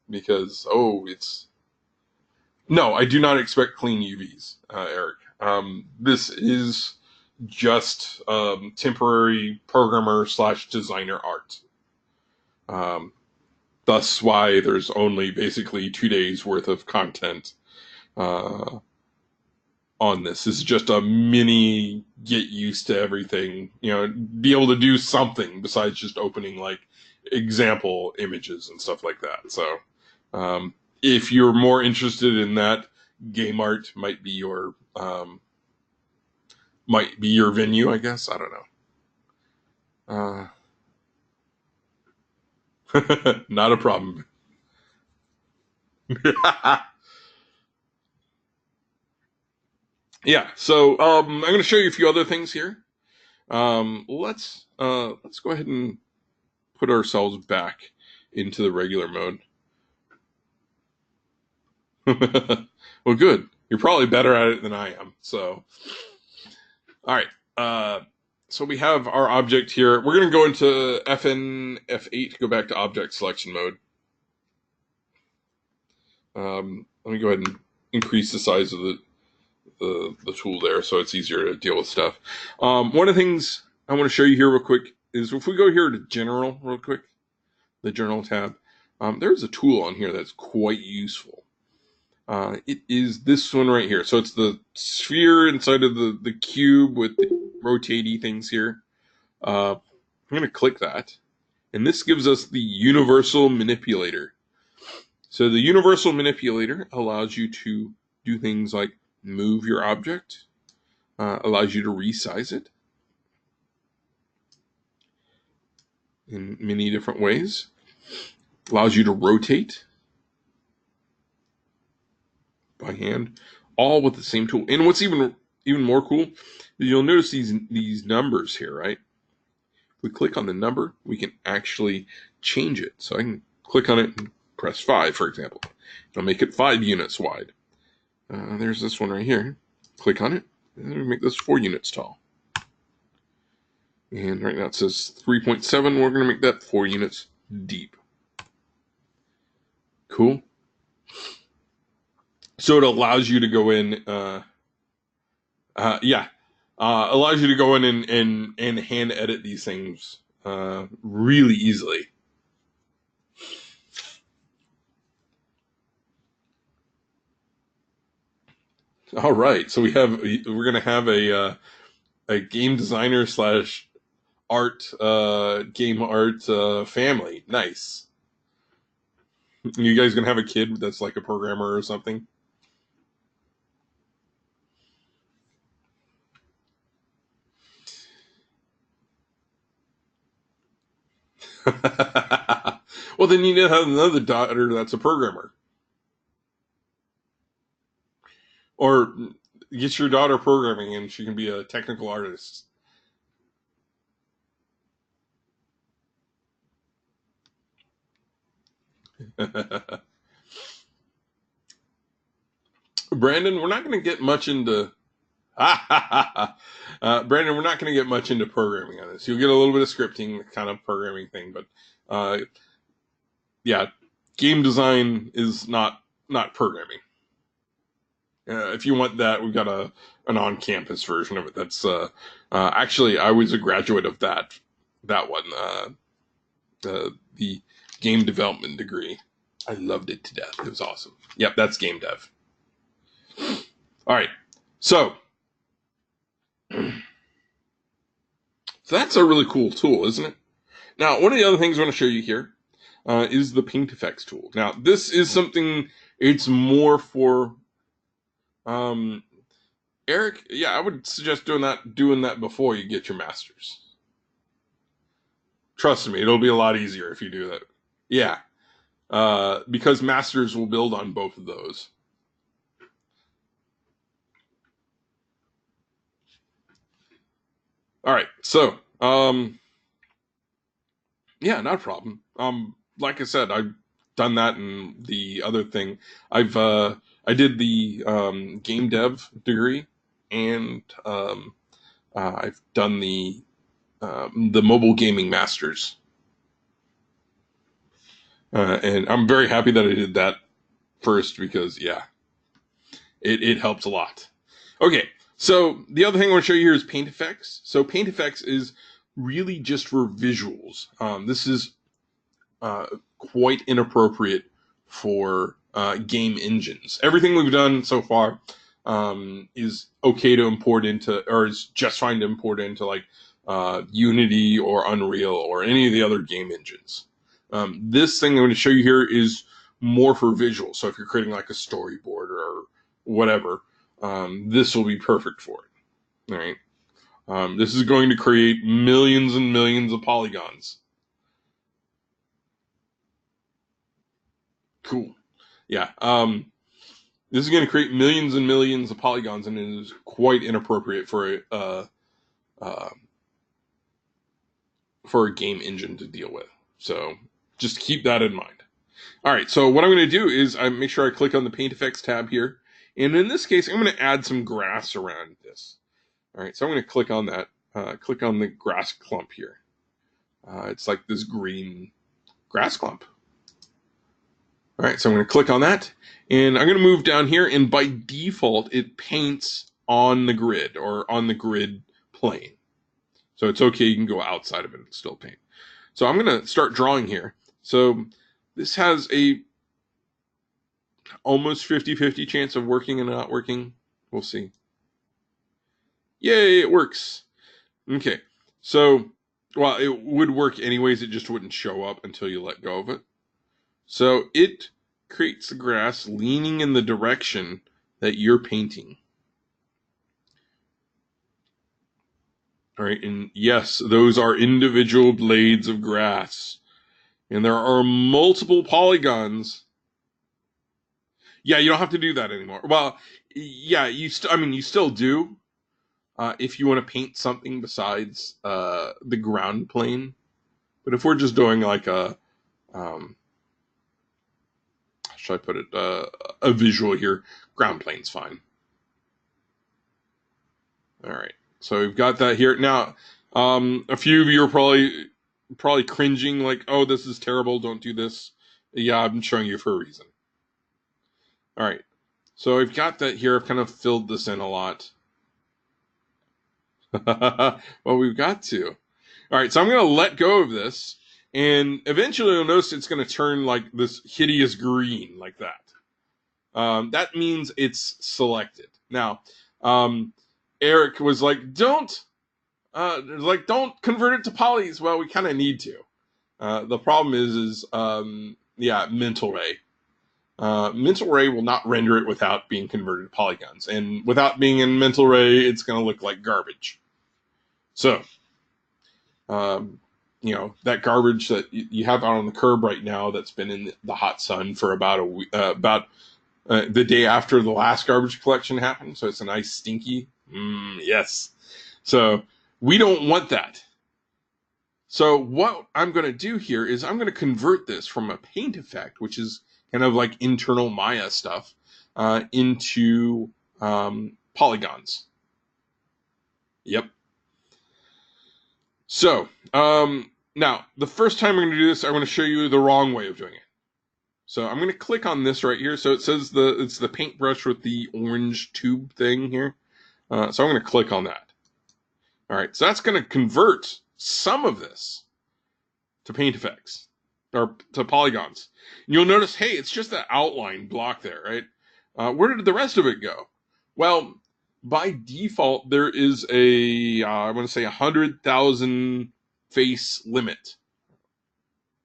because it's no, I do not expect clean UVs, Eric. This is just temporary programmer / designer art. Thus why there's only basically 2 days worth of content uh, on this. This is just a mini get used to everything, be able to do something besides just opening like example images and stuff like that. So if you're more interested in that, game art might be your venue, I guess. I don't know. Not a problem. Yeah. So I'm going to show you a few other things here. Let's go ahead and put ourselves back into the regular mode. Well, good. You're probably better at it than I am. So, all right. So we have our object here. We're going to go into FN F8 to go back to object selection mode. Let me go ahead and increase the size of the tool there so it's easier to deal with stuff. One of the things I want to show you here real quick is if we go here to General real quick, the General tab, there's a tool on here that's quite useful. It is this one right here. So it's the sphere inside of the cube with the rotatey things here. I'm going to click that. And this gives us the Universal Manipulator. So the Universal Manipulator allows you to do things like move your object, allows you to resize it in many different ways, allows you to rotate by hand, all with the same tool. And what's even more cool is you'll notice these numbers here, right? If we click on the number, we can actually change it. So I can click on it and press 5, for example. I'll make it 5 units wide. There's this one right here. Click on it, and then we make this 4 units tall. And right now it says 3.7. We're going to make that 4 units deep. Cool. So it allows you to go in, allows you to go in and hand edit these things really easily. All right, so we're going to have a game designer / art game art family. Nice. You guys gonna have a kid that's like a programmer or something? Well, then you need to have another daughter that's a programmer. Or get your daughter programming and she can be a technical artist. Brandon, we're not going to get much into. Brandon, we're not going to get much into programming on this. You'll get a little bit of scripting, kind of programming thing, but yeah, game design is not programming. If you want that, we've got an on-campus version of it. That's actually, I was a graduate of that one, the game development degree. I loved it to death. It was awesome. Yep, that's game dev. All right, so that's a really cool tool, isn't it? Now, one of the other things I want to show you here is the Paint Effects tool. Now, this is something, it's more for Eric. Yeah, I would suggest doing that before you get your master's. Trust me, it'll be a lot easier if you do that. Yeah, because masters will build on both of those. All right, so yeah, not a problem. Like I said, I've done that, and the other thing, I did the game dev degree, and I've done the mobile gaming masters, and I'm very happy that I did that first because yeah, it helps a lot. Okay, so the other thing I want to show you here is Paint Effects. So Paint Effects is really just for visuals. This is quite inappropriate for game engines. Everything we've done so far is okay to import into, or is just fine to import into like Unity or Unreal or any of the other game engines. This thing I'm going to show you here is more for visual. So if you're creating like a storyboard or whatever, this will be perfect for it. All right. This is going to create millions and millions of polygons. Cool. Yeah. This is going to create millions and millions of polygons, and it is quite inappropriate for a game engine to deal with. So just keep that in mind. All right. So what I'm going to do is I make sure I click on the Paint Effects tab here, and in this case, I'm going to add some grass around this. All right. So I'm going to click on that. Click on the grass clump here. It's like this green grass clump. All right, so I'm going to click on that, and I'm going to move down here, and by default, it paints on the grid or on the grid plane. So it's okay, you can go outside of it and still paint. So I'm going to start drawing here. So this has a almost 50-50 chance of working and not working. We'll see. Yay, it works. Okay, so, well, it would work anyways, it just wouldn't show up until you let go of it. So it creates the grass leaning in the direction that you're painting. All right, and yes, those are individual blades of grass. And there are multiple polygons. Yeah, you don't have to do that anymore. Well, yeah, you still do if you want to paint something besides the ground plane. But if we're just doing like a should I put it, a visual here, ground plane's fine. All right, so we've got that here. Now, a few of you are probably cringing, like, oh, this is terrible, don't do this. Yeah, I'm showing you for a reason. All right, so I've got that here. I've kind of filled this in a lot. Well, we've got to. All right, so I'm going to let go of this, and eventually you'll notice it's going to turn like this hideous green, like that. That means it's selected. Now, Eric was like, don't convert it to polys. Well, we kind of need to. The problem is Mental Ray. Mental Ray will not render it without being converted to polygons, and without being in Mental Ray, it's going to look like garbage. So, that garbage that you have out on the curb right now that's been in the hot sun for about a week, the day after the last garbage collection happened, so it's a nice stinky. Yes. So we don't want that. So what I'm going to do here is I'm going to convert this from a paint effect, which is kind of like internal Maya stuff, into polygons. Yep. So now, the first time I'm going to do this, I'm going to show you the wrong way of doing it. So I'm going to click on this right here. So it says it's the paintbrush with the orange tube thing here. So I'm going to click on that. All right, so that's going to convert some of this to paint effects or to polygons. And you'll notice, hey, it's just that outline block there, right? Where did the rest of it go? Well, by default, there is I want to say 100,000 face limit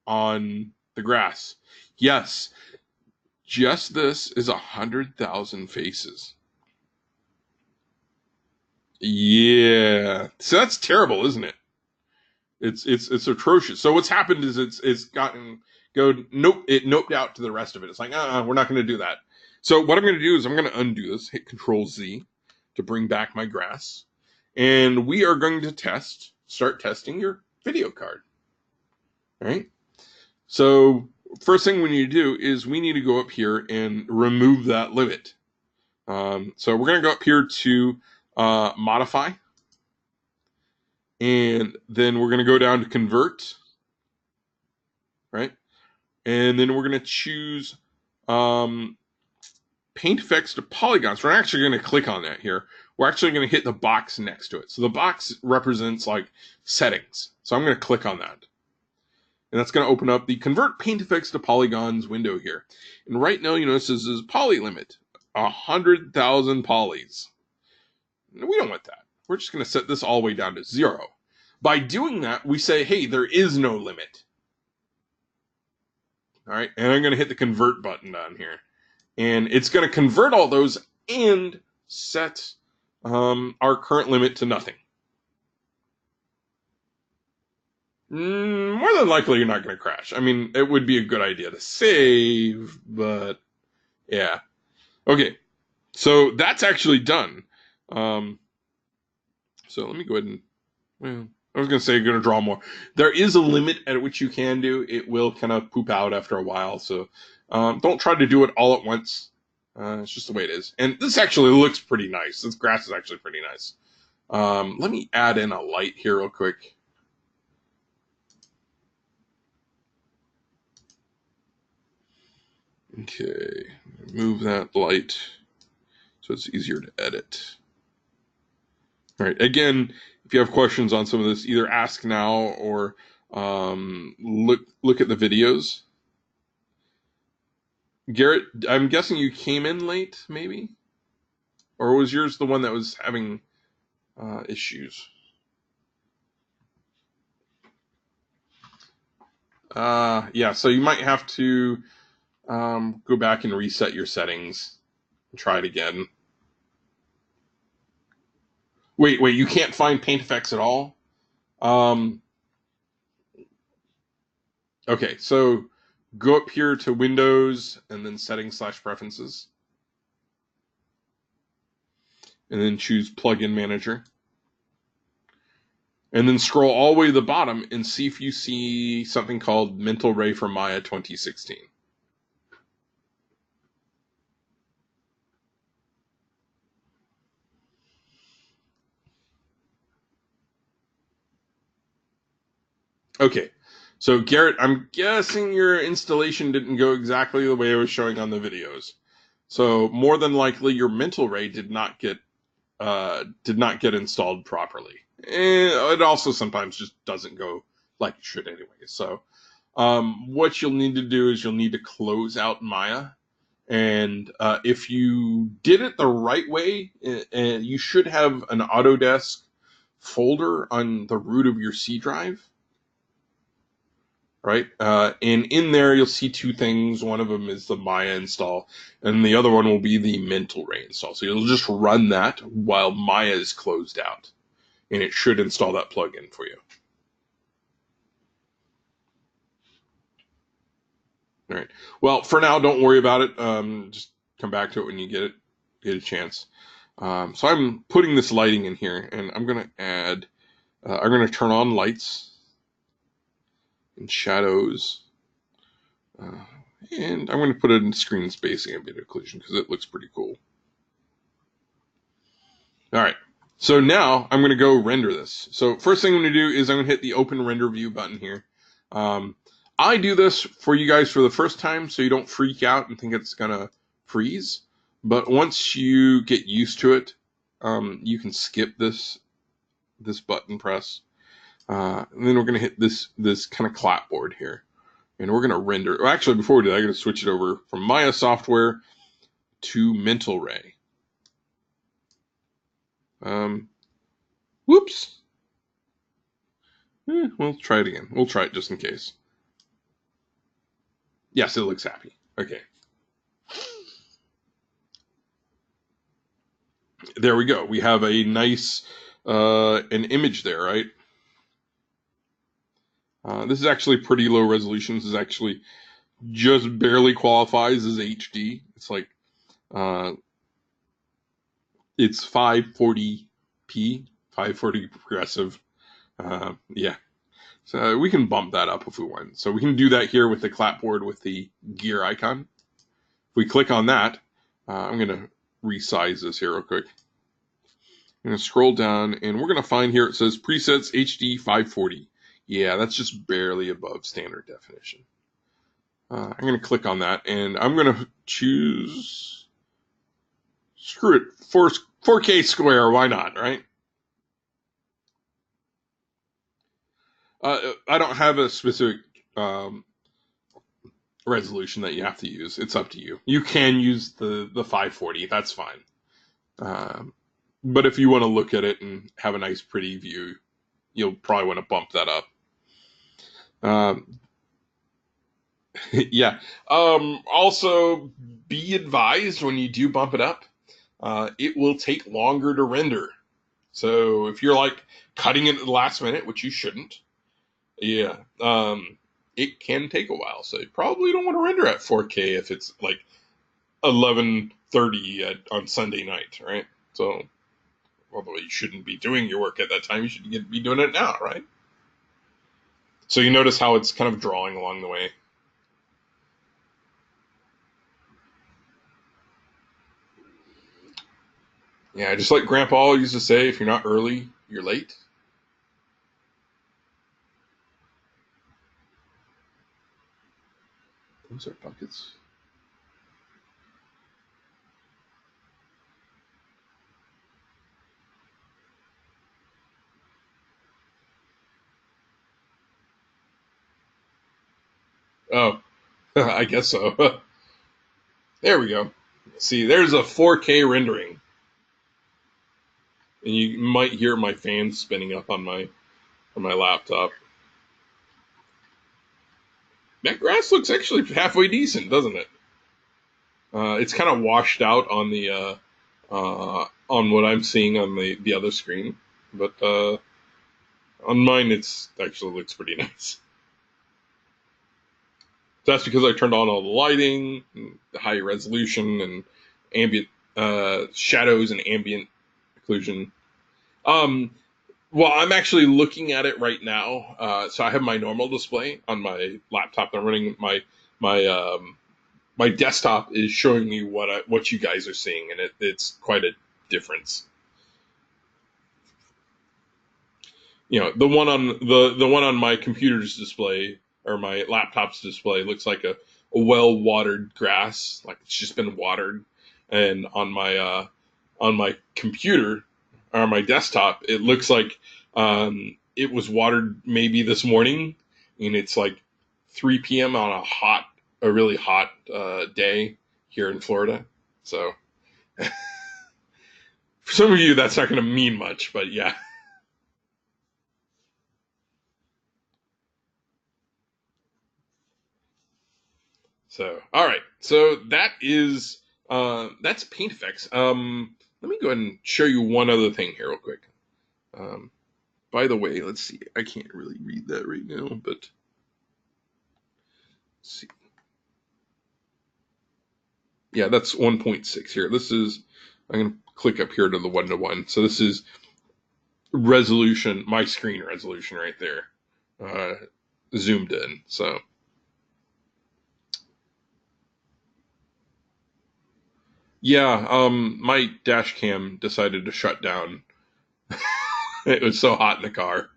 on the grass. Yes, just this is 100,000 faces. Yeah, so that's terrible, isn't it? It's atrocious. So what's happened is it's gotten nope, it noped out to the rest of it. It's like, we're not going to do that. So what I'm going to do is I'm going to undo this, hit Control Z to bring back my grass, and we are going to start testing your video card. All right. So first thing we need to do is we need to go up here and remove that limit. So we're going to go up here to modify. And then we're going to go down to convert, right? And then we're going to choose paint effects to polygons. We're actually going to click on that here. We're actually going to hit the box next to it. So the box represents like settings. So I'm going to click on that. And that's going to open up the convert paint effects to polygons window here. And right now, you notice this is poly limit, 100,000 polys. We don't want that. We're just going to set this all the way down to 0. By doing that, we say, hey, there is no limit. All right, and I'm going to hit the convert button down here. And it's going to convert all those and set our current limit to nothing. More than likely, you're not going to crash. I mean, it would be a good idea to save, but yeah. Okay, so that's actually done. So let me go ahead and, well, I was going to say you're going to draw more. There is a limit at which you can do. It will kind of poop out after a while. So don't try to do it all at once. It's just the way it is. And this actually looks pretty nice. This grass is actually pretty nice. Let me add in a light here real quick. Okay, move that light so it's easier to edit. All right, again, if you have questions on some of this, either ask now or look at the videos. Garrett, I'm guessing you came in late, maybe? Or was yours the one that was having issues? Yeah, so you might have to go back and reset your settings and try it again. Wait, you can't find paint effects at all? Okay, so go up here to Windows and then Settings/Preferences. And then choose Plugin Manager. And then scroll all the way to the bottom and see if you see something called Mental Ray for Maya 2016. Okay, so Garrett, I'm guessing your installation didn't go exactly the way I was showing on the videos. So more than likely your Mental Ray did not get installed properly. And it also sometimes just doesn't go like it should anyway. So what you'll need to do is you'll need to close out Maya. And if you did it the right way, you should have an Autodesk folder on the root of your C drive. Right? And in there, you'll see two things. One of them is the Maya install, and the other one will be the Mental Ray install. So you'll just run that while Maya is closed out, and it should install that plugin for you. All right. Well, for now, don't worry about it. Just come back to it when you get a chance. So I'm putting this lighting in here, and I'm going to add. I'm going to turn on lights and shadows. And I'm going to put it in screen spacing and bit occlusion because it looks pretty cool. All right. So now I'm going to go render this. So first thing I'm going to do is I'm going to hit the Open Render View button here. I do this for you guys for the first time so you don't freak out and think it's gonna freeze. But once you get used to it, you can skip this button press. And then we're gonna hit this kind of clapboard here, and we're gonna render. Well, actually, before we do that, I'm gonna switch it over from Maya software to Mental Ray. Whoops. We'll try it again. We'll try it just in case. Yes, it looks happy. Okay. There we go. We have a nice an image there, right? This is actually pretty low resolution. This is actually just barely qualifies as HD. It's like it's 540p, 540 progressive. Yeah. So we can bump that up if we want. So we can do that here with the clapboard with the gear icon. If we click on that, I'm going to resize this here real quick. I'm going to scroll down, and we're going to find here it says presets HD 540. Yeah, that's just barely above standard definition. I'm going to click on that, and I'm going to choose, screw it, 4K square, why not, right? I don't have a specific resolution that you have to use. It's up to you. You can use the 540, that's fine. But if you want to look at it and have a nice pretty view, you'll probably want to bump that up. Yeah. Also, be advised when you do bump it up, it will take longer to render. So if you're like cutting it at the last minute, which you shouldn't, yeah, it can take a while. So you probably don't want to render at 4K if it's like 11:30 on Sunday night, right? So, although you shouldn't be doing your work at that time, you should be doing it now, right? So you notice how it's kind of drawing along the way. Yeah, just like Grandpa used to say, if you're not early, you're late. Those are buckets. Oh, I guess so. There we go. See, there's a 4K rendering, and you might hear my fan spinning up on my laptop. That grass looks actually halfway decent, doesn't it? It's kind of washed out on the on what I'm seeing on the other screen, but on mine it's actually looks pretty nice. That's because I turned on all the lighting, and the high resolution, and ambient shadows and ambient occlusion. Um, well, I'm actually looking at it right now. So I have my normal display on my laptop. I'm running my my desktop is showing me what you guys are seeing, and it's quite a difference. You know, the one on my computer's display or my laptop's display looks like a well watered grass, like it's just been watered, and on my computer or my desktop, it looks like it was watered maybe this morning, and it's like 3 p.m. on a really hot day here in Florida. So for some of you, that's not going to mean much, but yeah. So, all right. So that's Paint Effects. Let me go ahead and show you one other thing here real quick. Um, by the way, let's see. I can't really read that right now, but let's see. Yeah, that's 1.6 here. I'm going to click up here to the 1:1. So this is resolution, my screen resolution right there, zoomed in. So yeah, my dash cam decided to shut down. It was so hot in the car.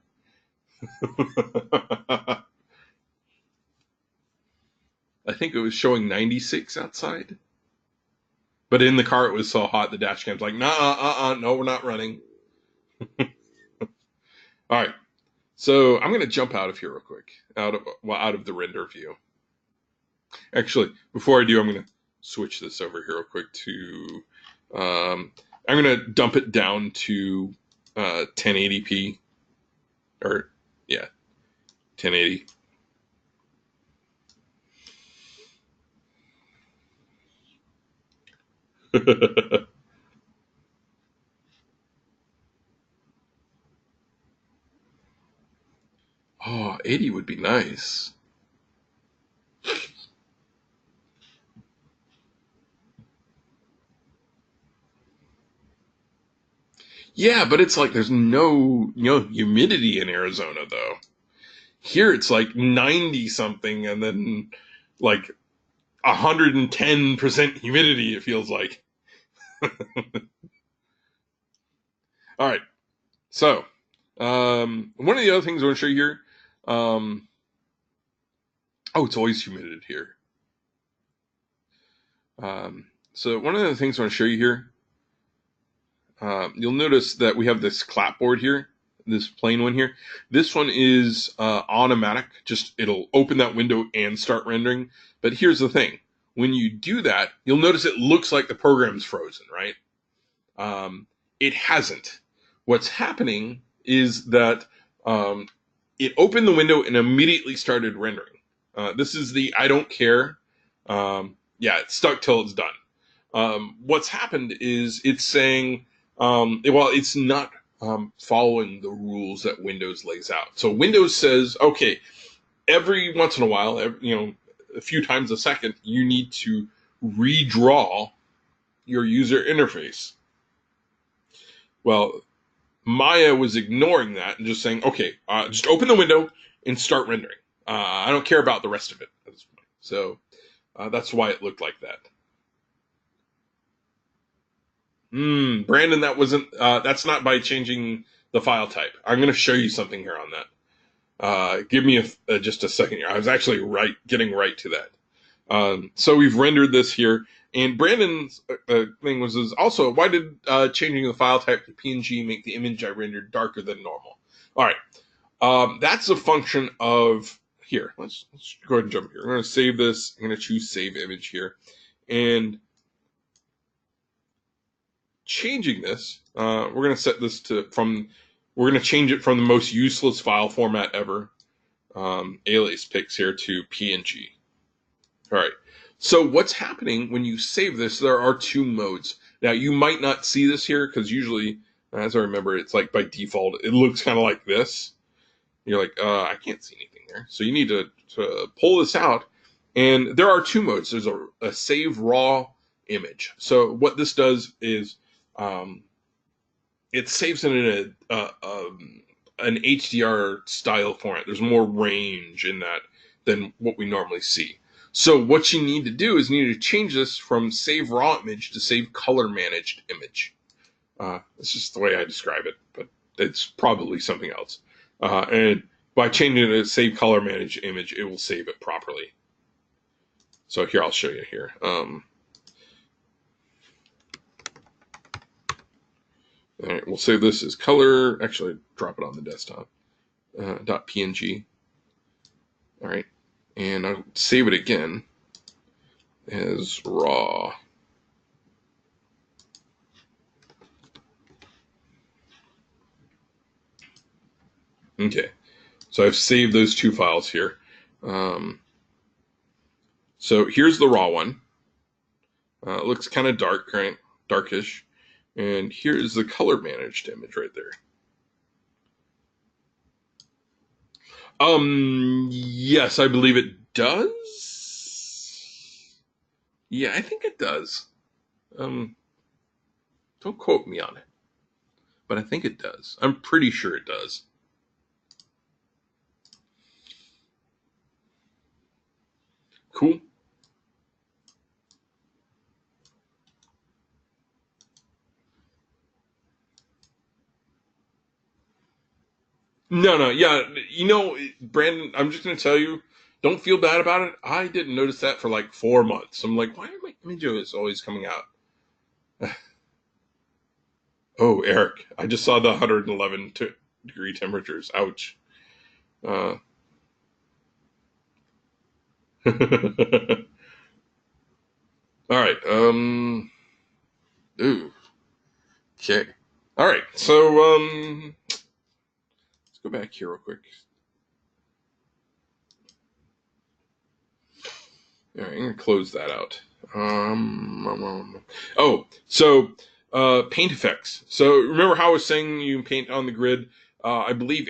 I think it was showing 96 outside. But in the car, it was so hot, the dash cam's like, nah, no, we're not running. All right. So I'm going to jump out of here real quick, out of the render view. Actually, before I do, I'm going to switch this over here real quick to, I'm going to dump it down to 1080p, or yeah, 1080. Oh, 80 would be nice. Yeah, but it's like there's no, humidity in Arizona though. Here it's like 90 something and then like 110% humidity, it feels like. All right. So, one of the other things I want to show you here, um, oh, it's always humid here. So one of the things I want to show you here, you'll notice that we have this clapboard here, this plain one here. This one is automatic, just it'll open that window and start rendering. But here's the thing, when you do that, you'll notice it looks like the program's frozen, right? It hasn't. What's happening is that it opened the window and immediately started rendering. This is the I don't care. Yeah, it's stuck till it's done. What's happened is it's saying, well, it's not following the rules that Windows lays out. So Windows says, okay, every once in a while, a few times a second, you need to redraw your user interface. Well, Maya was ignoring that and just saying, okay, just open the window and start rendering. I don't care about the rest of it at this point. So that's why it looked like that. Brandon, that's not by changing the file type. I'm going to show you something here on that. Give me just a second here. I was actually getting right to that. So we've rendered this here. And Brandon's thing was also, why did changing the file type to PNG make the image I rendered darker than normal? All right. That's a function of, here, let's go ahead and jump here. I'm going to save this. I'm going to choose save image here. And changing this, we're going to set this we're going to change it from the most useless file format ever, alias pics here, to PNG. All right. So what's happening when you save this, there are two modes. Now, you might not see this here because usually, as I remember, it's like by default, it looks kind of like this. You're like, I can't see anything there. So you need to pull this out. And there are two modes. There's a save raw image. So what this does is it saves it in an HDR style format. There's more range in that than what we normally see. So what you need to do is you need to change this from save raw image to save color managed image. It's just the way I describe it, but it's probably something else. And by changing it to save color managed image, it will save it properly. So here, I'll show you here. All right, we'll save this as color. Actually, drop it on the desktop. .png. All right, and I'll save it again as raw. Okay, so I've saved those two files here. So here's the raw one. It looks kind of dark, right? Darkish. And here's the color managed image right there. Yes, I believe it does. Yeah, I think it does. Don't quote me on it, but I think it does. I'm pretty sure it does. Cool. No, yeah, Brandon, I'm just going to tell you, Don't feel bad about it. I didn't notice that for like 4 months. I'm like, why are my images always coming out? Oh, Eric, I just saw the 111 degree temperatures. Ouch. Uh, all right. Ooh. Okay. All right. So let's go back here real quick. All right, I'm gonna close that out. Oh, so paint effects. So remember how I was saying you can paint on the grid? I believe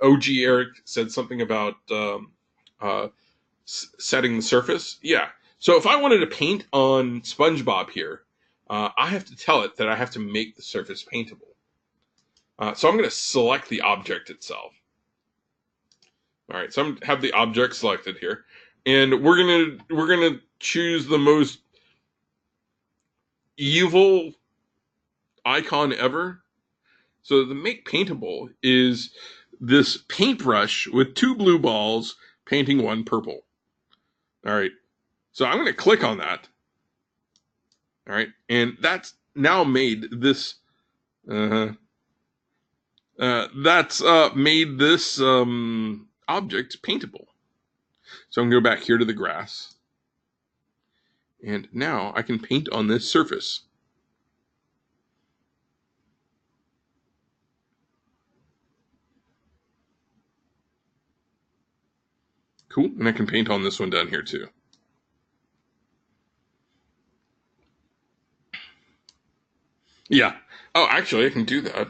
OG Eric, said something about uh, setting the surface. Yeah. So if I wanted to paint on SpongeBob here, I have to tell it that I have to make the surface paintable. So I'm going to select the object itself. All right, so I'm have the object selected here, and we're gonna choose the most evil icon ever. So the make paintable is this paintbrush with 2 blue balls painting 1 purple. All right, so I'm gonna click on that. All right, and that's now made this. That's made this object paintable. So I'm gonna go back here to the grass. And now I can paint on this surface. Cool. And I can paint on this one down here too. Yeah. Oh, actually, I can do that.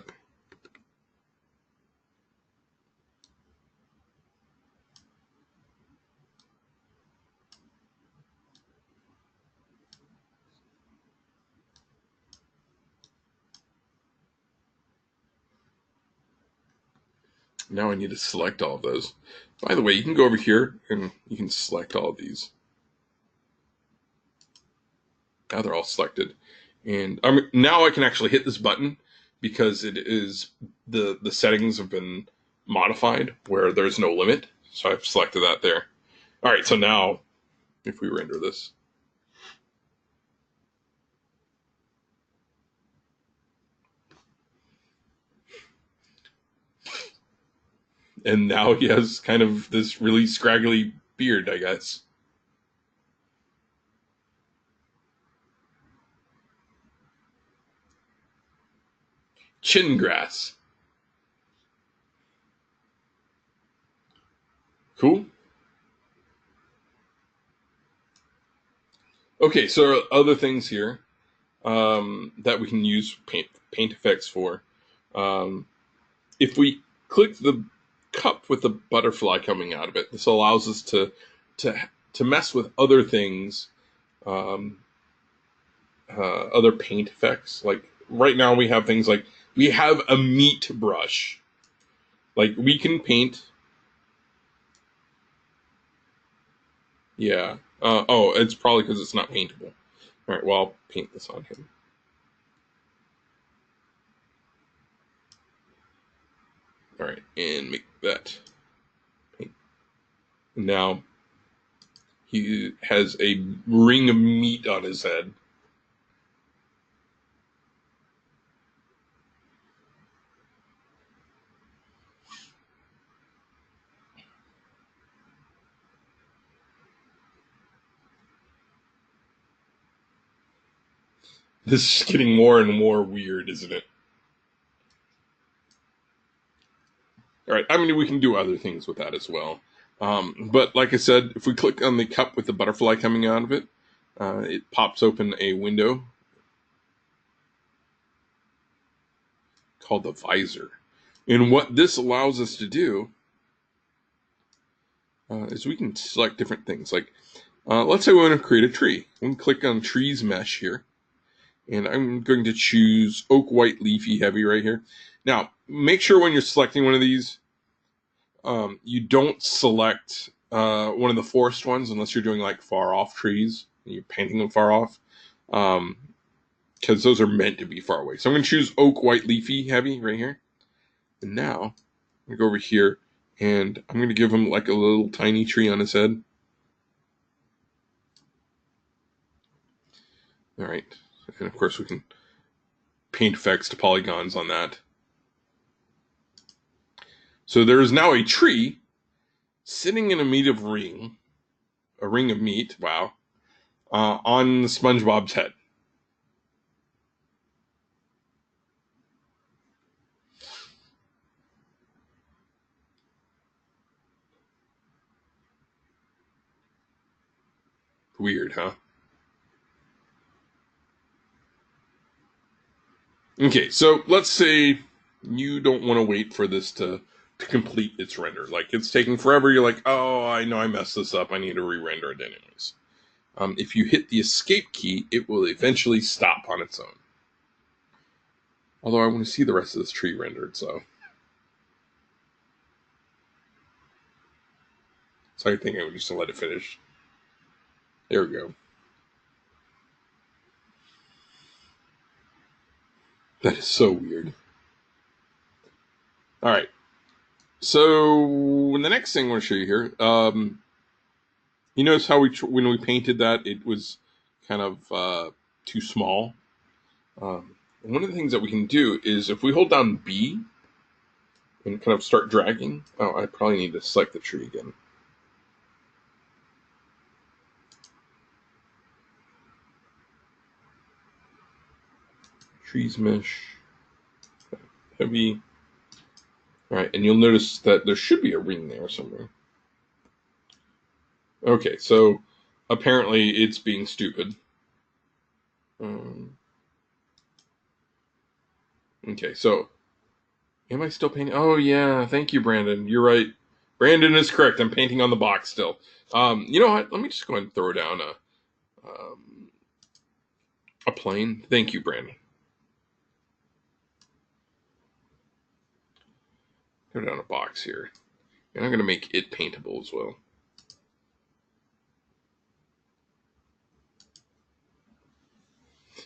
Now I need to select all of those. By the way, you can go over here and you can select all of these. Now they're all selected. And now I can actually hit this button because it is the settings have been modified where there's no limit. So I've selected that there. All right, so now if we render this, and now he has kind of this really scraggly beard, I guess. Chin grass. Cool. Okay, so other things here that we can use paint effects for. Um, if we click the cup with the butterfly coming out of it, this allows us to to mess with other things, um, other paint effects. Like right now, we have things like we have a meat brush. Like we can paint. Yeah. Oh, it's probably because it's not paintable. All right. Well, I'll paint this on him. All right, and make that paint. Now he has a ring of meat on his head. This is getting more and more weird, isn't it? All right, I mean, we can do other things with that as well. But like I said, if we click on the cup with the butterfly coming out of it, it pops open a window called the visor. And what this allows us to do is we can select different things. Like, let's say we want to create a tree. We can click on Trees Mesh here. And I'm going to choose Oak White Leafy Heavy right here. Now, make sure when you're selecting one of these, you don't select one of the forest ones unless you're doing like far off trees and you're painting them far off, because those are meant to be far away. So I'm going to choose Oak White Leafy Heavy right here. And now I'm going to go over here And I'm going to give him like a little tiny tree on his head. All right. And of course we can paint effects to polygons on that. So there is now a tree sitting in a ring of meat, wow, on SpongeBob's head. Weird, huh? Okay, so let's say you don't want to wait for this to complete its render. Like it's taking forever. You're like, oh, I know I messed this up. I need to re-render it anyways. If you hit the escape key, it will eventually stop on its own. Although I want to see the rest of this tree rendered, so I think I would just let it finish. There we go. That is so weird. All right. So the next thing I want to show you here, you notice how when we painted that, it was kind of too small. And one of the things that we can do is if we hold down B and kind of start dragging. Oh, I probably need to select the tree again. Trees mesh, heavy. All right, and you'll notice that there should be a ring there somewhere. Okay, so apparently it's being stupid. Okay, so am I still painting? Oh yeah, thank you, Brandon. You're right. Brandon is correct. I'm painting on the box still. You know what? Let me just go ahead and throw down a plane. Thank you, Brandon. Throw down a box here, and I'm going to make it paintable as well.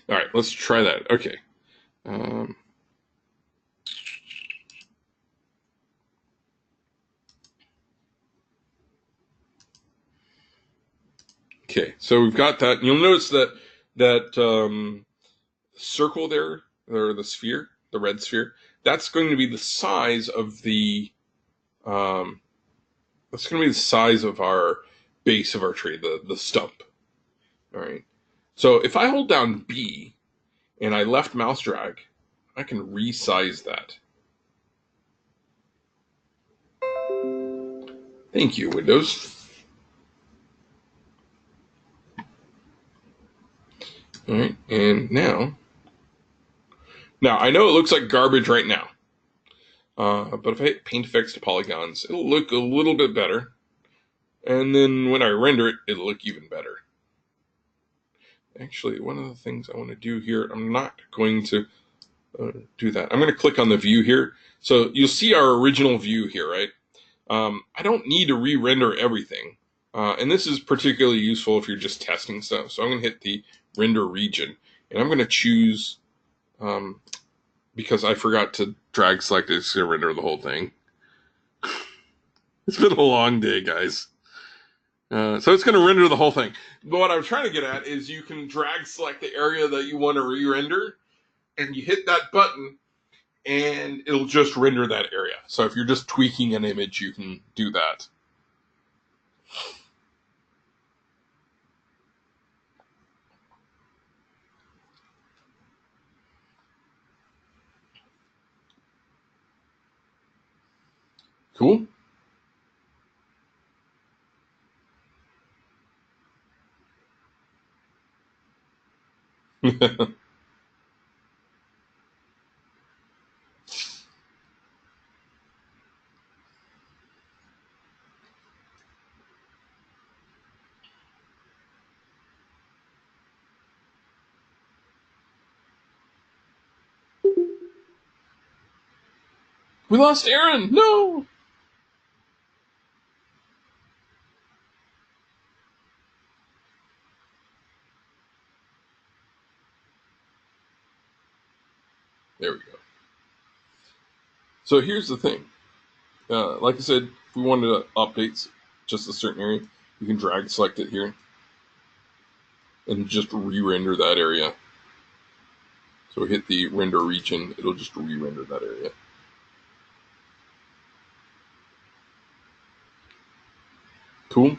All right, let's try that. Okay. Okay, so we've got that. You'll notice that circle there, or the sphere, the red sphere, that's going to be the size of that's going to be the size of our base of our tree, the stump. All right. So if I hold down B and I left mouse drag, I can resize that. Thank you, Windows. All right, and now I know it looks like garbage right now, but if I hit paint effects to polygons, it'll look a little bit better. And then when I render it, it'll look even better. Actually, one of the things I want to do here, I'm not going to do that. I'm going to click on the view here. So you'll see our original view here, right? I don't need to re-render everything. And this is particularly useful if you're just testing stuff. So I'm going to hit the render region. And I'm going to choose, because I forgot to drag select it, it's going to render the whole thing. It's been a long day, guys. So it's going to render the whole thing. But what I'm trying to get at is you can drag select the area that you want to re-render, and you hit that button, and it'll just render that area. So if you're just tweaking an image, you can do that. Cool. We lost Aaron. No. There we go. So here's the thing. Like I said, if we wanted to update just a certain area, you can drag select it here and just re-render that area. So we hit the render region, it'll just re-render that area. Cool.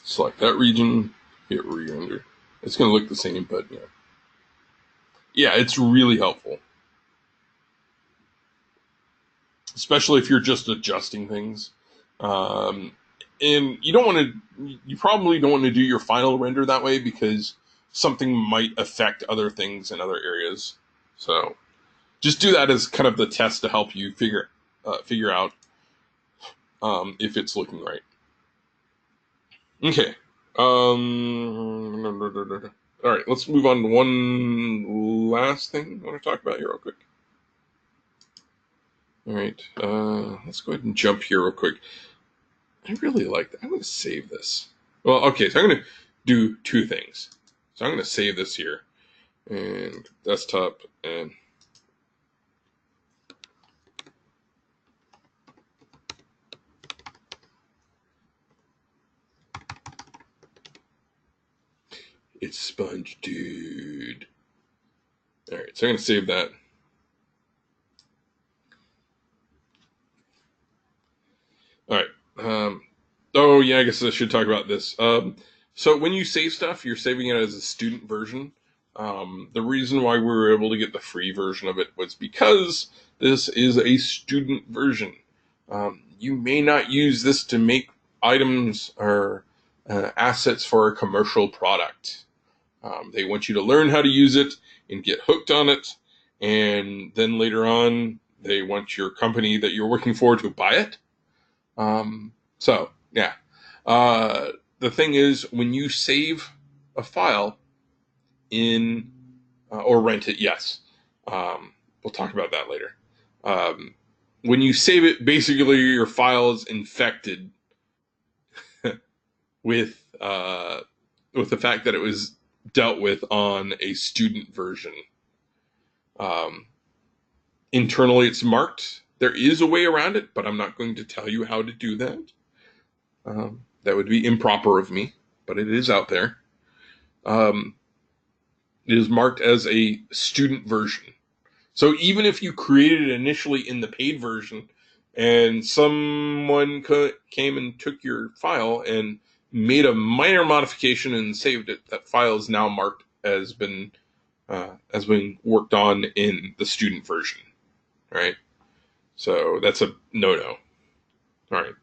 Select that region, hit re-render. It's going to look the same, but yeah, it's really helpful. Especially if you're just adjusting things. And you probably don't want to do your final render that way because something might affect other things in other areas. So just do that as kind of the test to help you figure out if it's looking right. Okay. All right, let's move on to one last thing I want to talk about here real quick. All right, let's go ahead and jump here real quick. I really like that. I'm going to save this. Well, okay, so I'm going to do two things. So I'm going to save this here and desktop and it's Sponge Dude. All right, so I'm going to save that. All right. Oh yeah, I guess I should talk about this. So when you save stuff, you're saving it as a student version. The reason why we were able to get the free version of it was because this is a student version. You may not use this to make items or assets for a commercial product. They want you to learn how to use it and get hooked on it, and then later on, they want your company that you're working for to buy it. So yeah, the thing is, when you save a file in or rent it, yes, we'll talk about that later. When you save it, basically your file is infected with the fact that it was dealt with on a student version. Internally, it's marked. There is a way around it, but I'm not going to tell you how to do that. That would be improper of me, but it is out there. It is marked as a student version. So even if you created it initially in the paid version and someone came and took your file and made a minor modification and saved it, that file is now marked as being worked on in the student version, right? So that's a no-no. All right.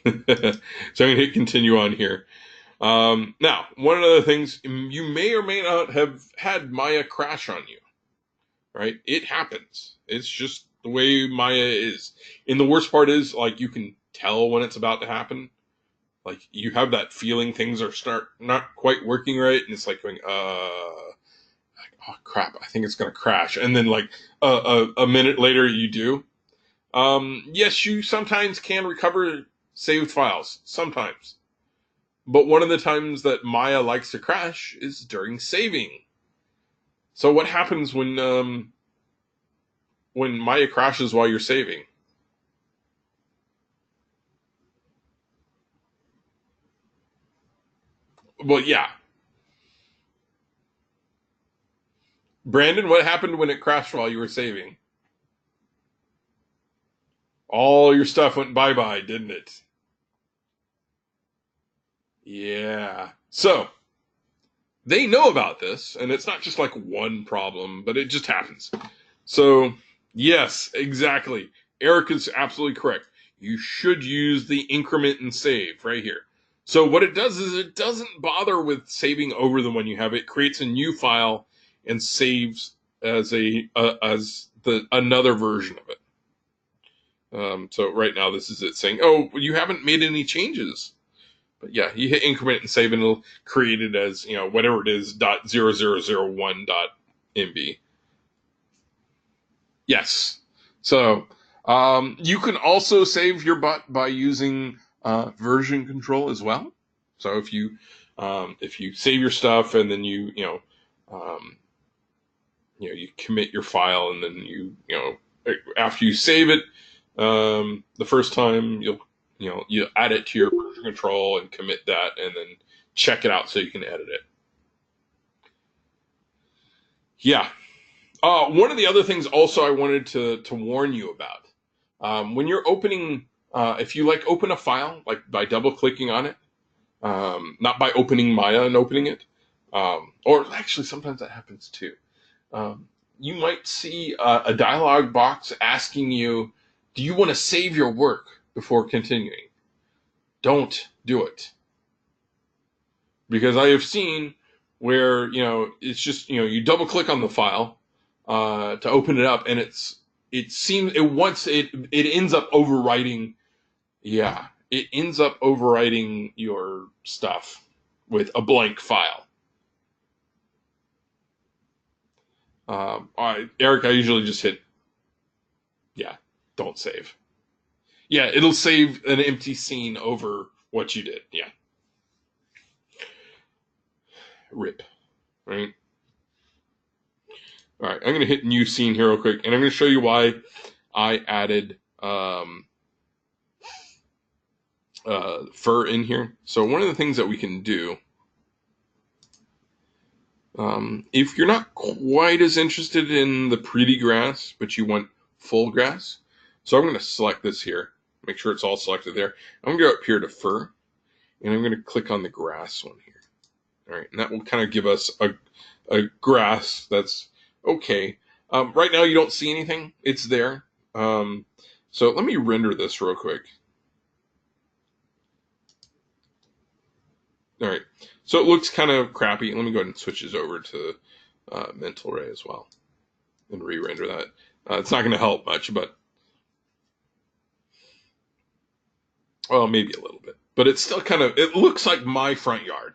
So I'm going to hit continue on here. Now, one of the things, you may or may not have had Maya crash on you, right? It happens. It's just the way Maya is. And the worst part is, like, you can tell when it's about to happen. Like, you have that feeling things are not quite working right, and it's like going, oh crap, I think it's going to crash. And then, like, a minute later, you do. Yes, you sometimes can recover saved files. Sometimes. But one of the times that Maya likes to crash is during saving. So what happens when Maya crashes while you're saving? Well, yeah. Brandon, what happened when it crashed while you were saving? All your stuff went bye-bye, didn't it? Yeah. So, they know about this, and it's not just like one problem, but it just happens. So, yes, exactly. Eric is absolutely correct. You should use the increment and save right here. So what it does is it doesn't bother with saving over the one you have. It creates a new file and saves as another version of it. So right now this is it saying, oh, you haven't made any changes. But yeah, you hit increment and save, and it'll create it as whatever it is .0001.mb. Yes. So you can also save your butt by using version control as well. So if you save your stuff and then you you commit your file, and then after you save it the first time, you add it to your version control and commit that, and then check it out so you can edit it. Yeah. One of the other things also I wanted to warn you about, when you're opening, if you open a file like by double clicking on it, not by opening Maya and opening it, or actually sometimes that happens too. You might see a dialog box asking you, do you want to save your work before continuing? Don't do it. Because I have seen where, it's just, you double click on the file to open it up, and it ends up overwriting. Yeah, it ends up overwriting your stuff with a blank file. Eric, I usually just hit, don't save. Yeah, it'll save an empty scene over what you did. Yeah. RIP. Right? All right, I'm going to hit new scene here real quick, and I'm going to show you why I added fur in here. So one of the things that we can do, if you're not quite as interested in the pretty grass, but you want full grass, so I'm going to select this here, make sure it's all selected there. I'm going to go up here to fur, and I'm going to click on the grass one here. All right, and that will kind of give us a grass that's okay. Right now you don't see anything. It's there. So let me render this real quick. All right, so it looks kind of crappy. Let me go ahead and switch this over to Mental Ray as well and re-render that. It's not going to help much, but well, maybe a little bit. But it's still it looks like my front yard.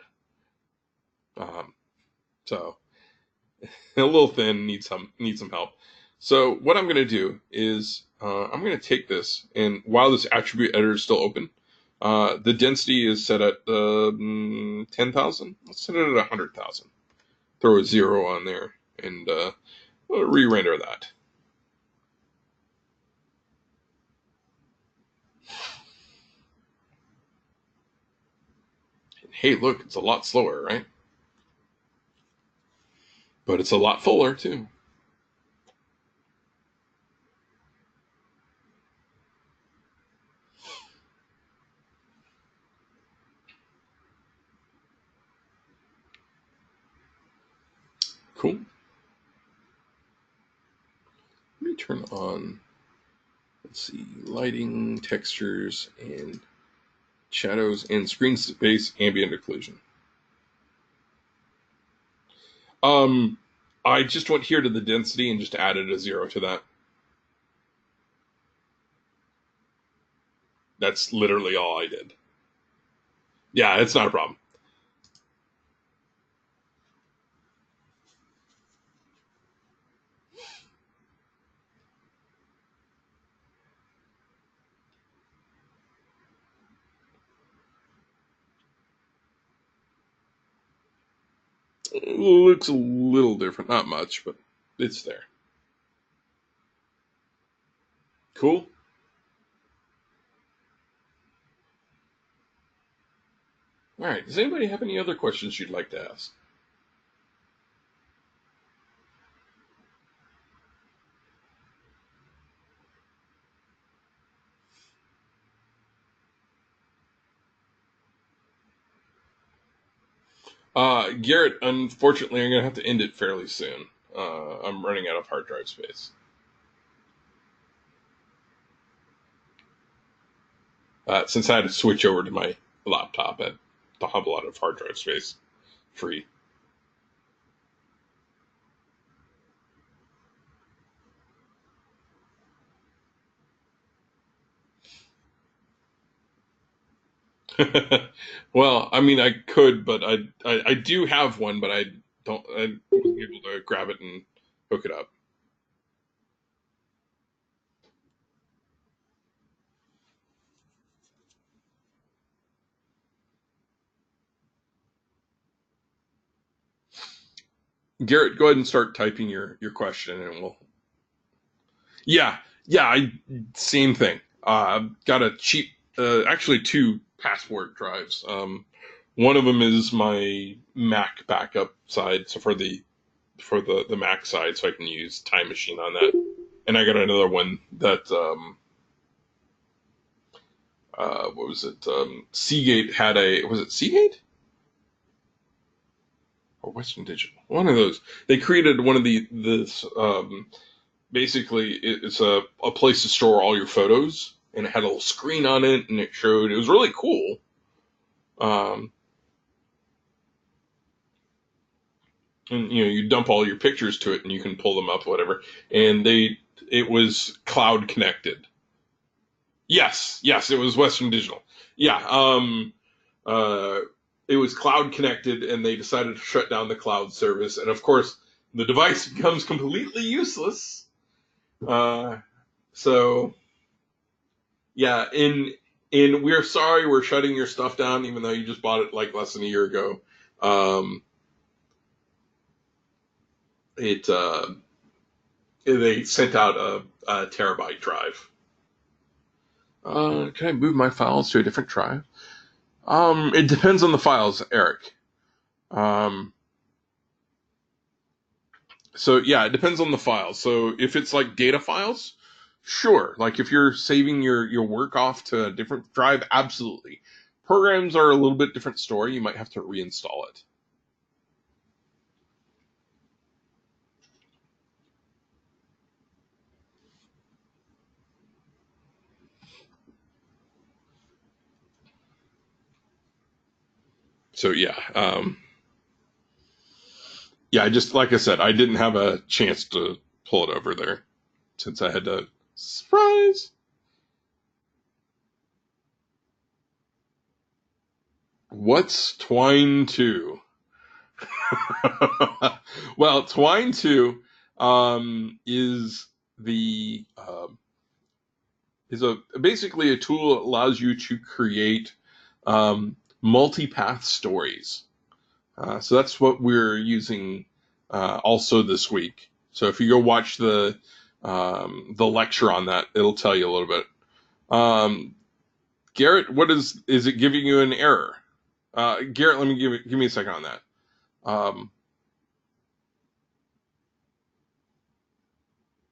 So a little thin, needs some help. So what I'm going to do is I'm going to take this, and while this attribute editor is still open, the density is set at 10,000. Let's set it at 100,000. Throw a 0 on there, and we'll re-render that. And hey, look, it's a lot slower, right? But it's a lot fuller too. Cool. Let me turn on, let's see, lighting, textures, and shadows, and screen space ambient occlusion. I just went here to the density and just added a 0 to that. That's literally all I did. Yeah, it's not a problem. It looks a little different, not much, but it's there. Cool. All right, does anybody have any other questions you'd like to ask? Garrett, unfortunately, I'm going to have to end it fairly soon. I'm running out of hard drive space. Since I had to switch over to my laptop, I don't have a lot of hard drive space free. Well, I mean, I could, but I do have one, but I wasn't able to grab it and hook it up. Garrett, go ahead and start typing your question, and we'll. Yeah, yeah, same thing. Got a cheap, actually two passport drives. One of them is my Mac backup side, so for the Mac side, so I can use Time Machine on that. And I got another one that what was it? Seagate had a, was it Seagate or Western Digital? One of those. They created one of the this basically it's a place to store all your photos, and it had a little screen on it, and it was really cool. Um, and you dump all your pictures to it, and you can pull them up, whatever. And it was cloud connected. Yes, yes, it was Western Digital. Yeah, uh, it was cloud connected, and they decided to shut down the cloud service. And of course, the device becomes completely useless. Uh, so yeah, in we're sorry we're shutting your stuff down, even though you just bought it like less than a year ago. Um, it they sent out a terabyte drive. Can I move my files to a different drive? It depends on the files, Eric. Um, so yeah, it depends on the files. So if it's like data files, sure. Like if you're saving your work off to a different drive, absolutely. Programs are a little bit different story. You might have to reinstall it. So yeah. I just like I said, I didn't have a chance to pull it over there since I had to surprise. What's Twine 2? Well, Twine 2 is the is a basically a tool that allows you to create multi-path stories. So that's what we're using also this week. So if you go watch the lecture on that, it'll tell you a little bit. Um, Garrett, what is it giving you an error? Garrett, let me give me a second on that. Um,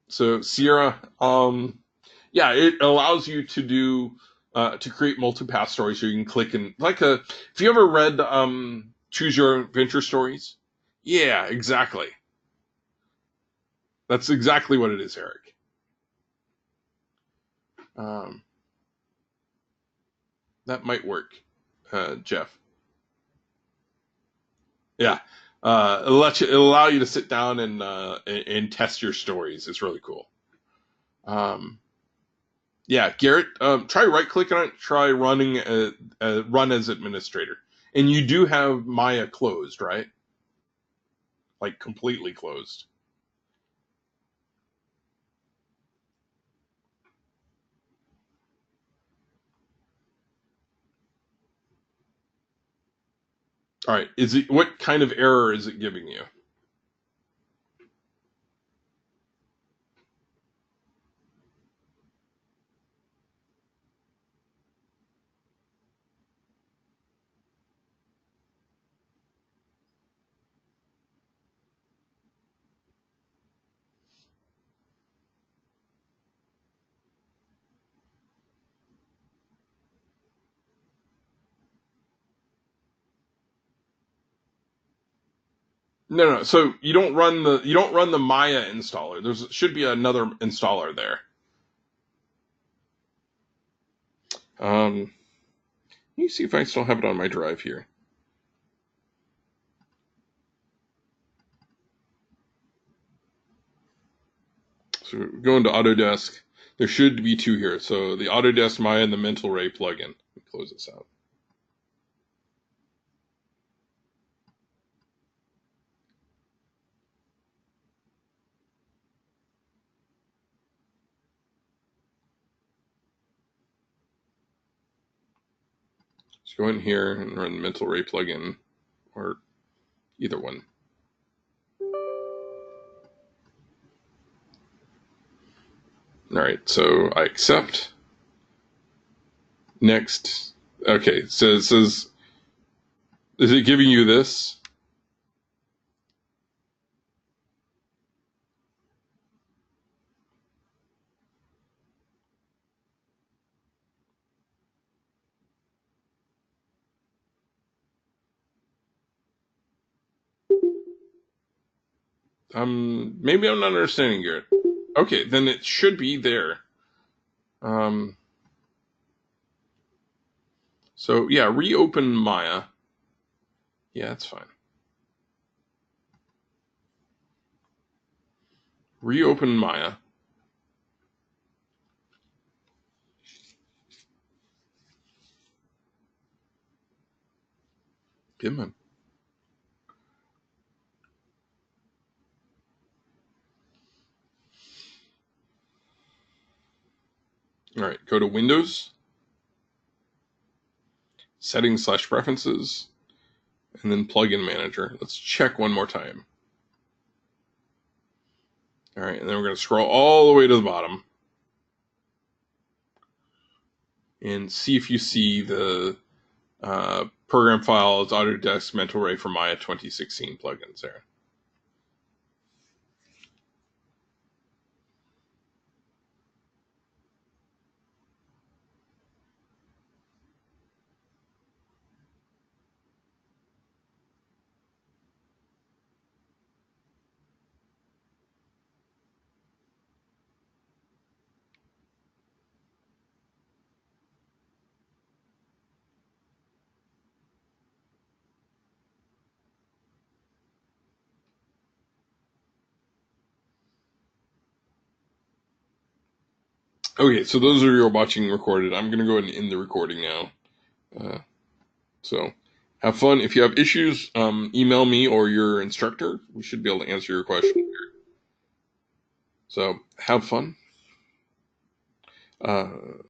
so Sierra, yeah, it allows you to do to create multi-path stories, so you can click and like a. If you ever read Choose Your Adventure stories, yeah, exactly. That's exactly what it is, Eric. Um, that might work, Jeff. Yeah, it'll allow you to sit down and test your stories. It's really cool. Um, yeah, Garrett, try right clicking on it. Try running run as administrator, and you do have Maya closed, right? Like completely closed. All right. Is it what kind of error is it giving you? No, no. So you don't run the Maya installer. There's should be another installer there. Let me see if I still have it on my drive here. So go into Autodesk. There should be two here. So the Autodesk Maya and the Mental Ray plugin. Let me close this out. Just go in here and run the Mental Ray plugin or either one. All right, so I accept. Next. Okay, so it says, is it giving you this? Maybe I'm not understanding Garrett. Okay, then it should be there. So yeah, reopen Maya. Yeah, that's fine. Reopen Maya. Come on. All right, go to Windows, Settings/Preferences, and then Plugin Manager. Let's check one more time. All right, and then we're going to scroll all the way to the bottom and see if you see the program files, Autodesk Mental Ray for Maya 2016 plugins there. Okay, so those of you who are watching recorded, I'm going to go ahead and end the recording now. So have fun. If you have issues, email me or your instructor. We should be able to answer your question here. So have fun.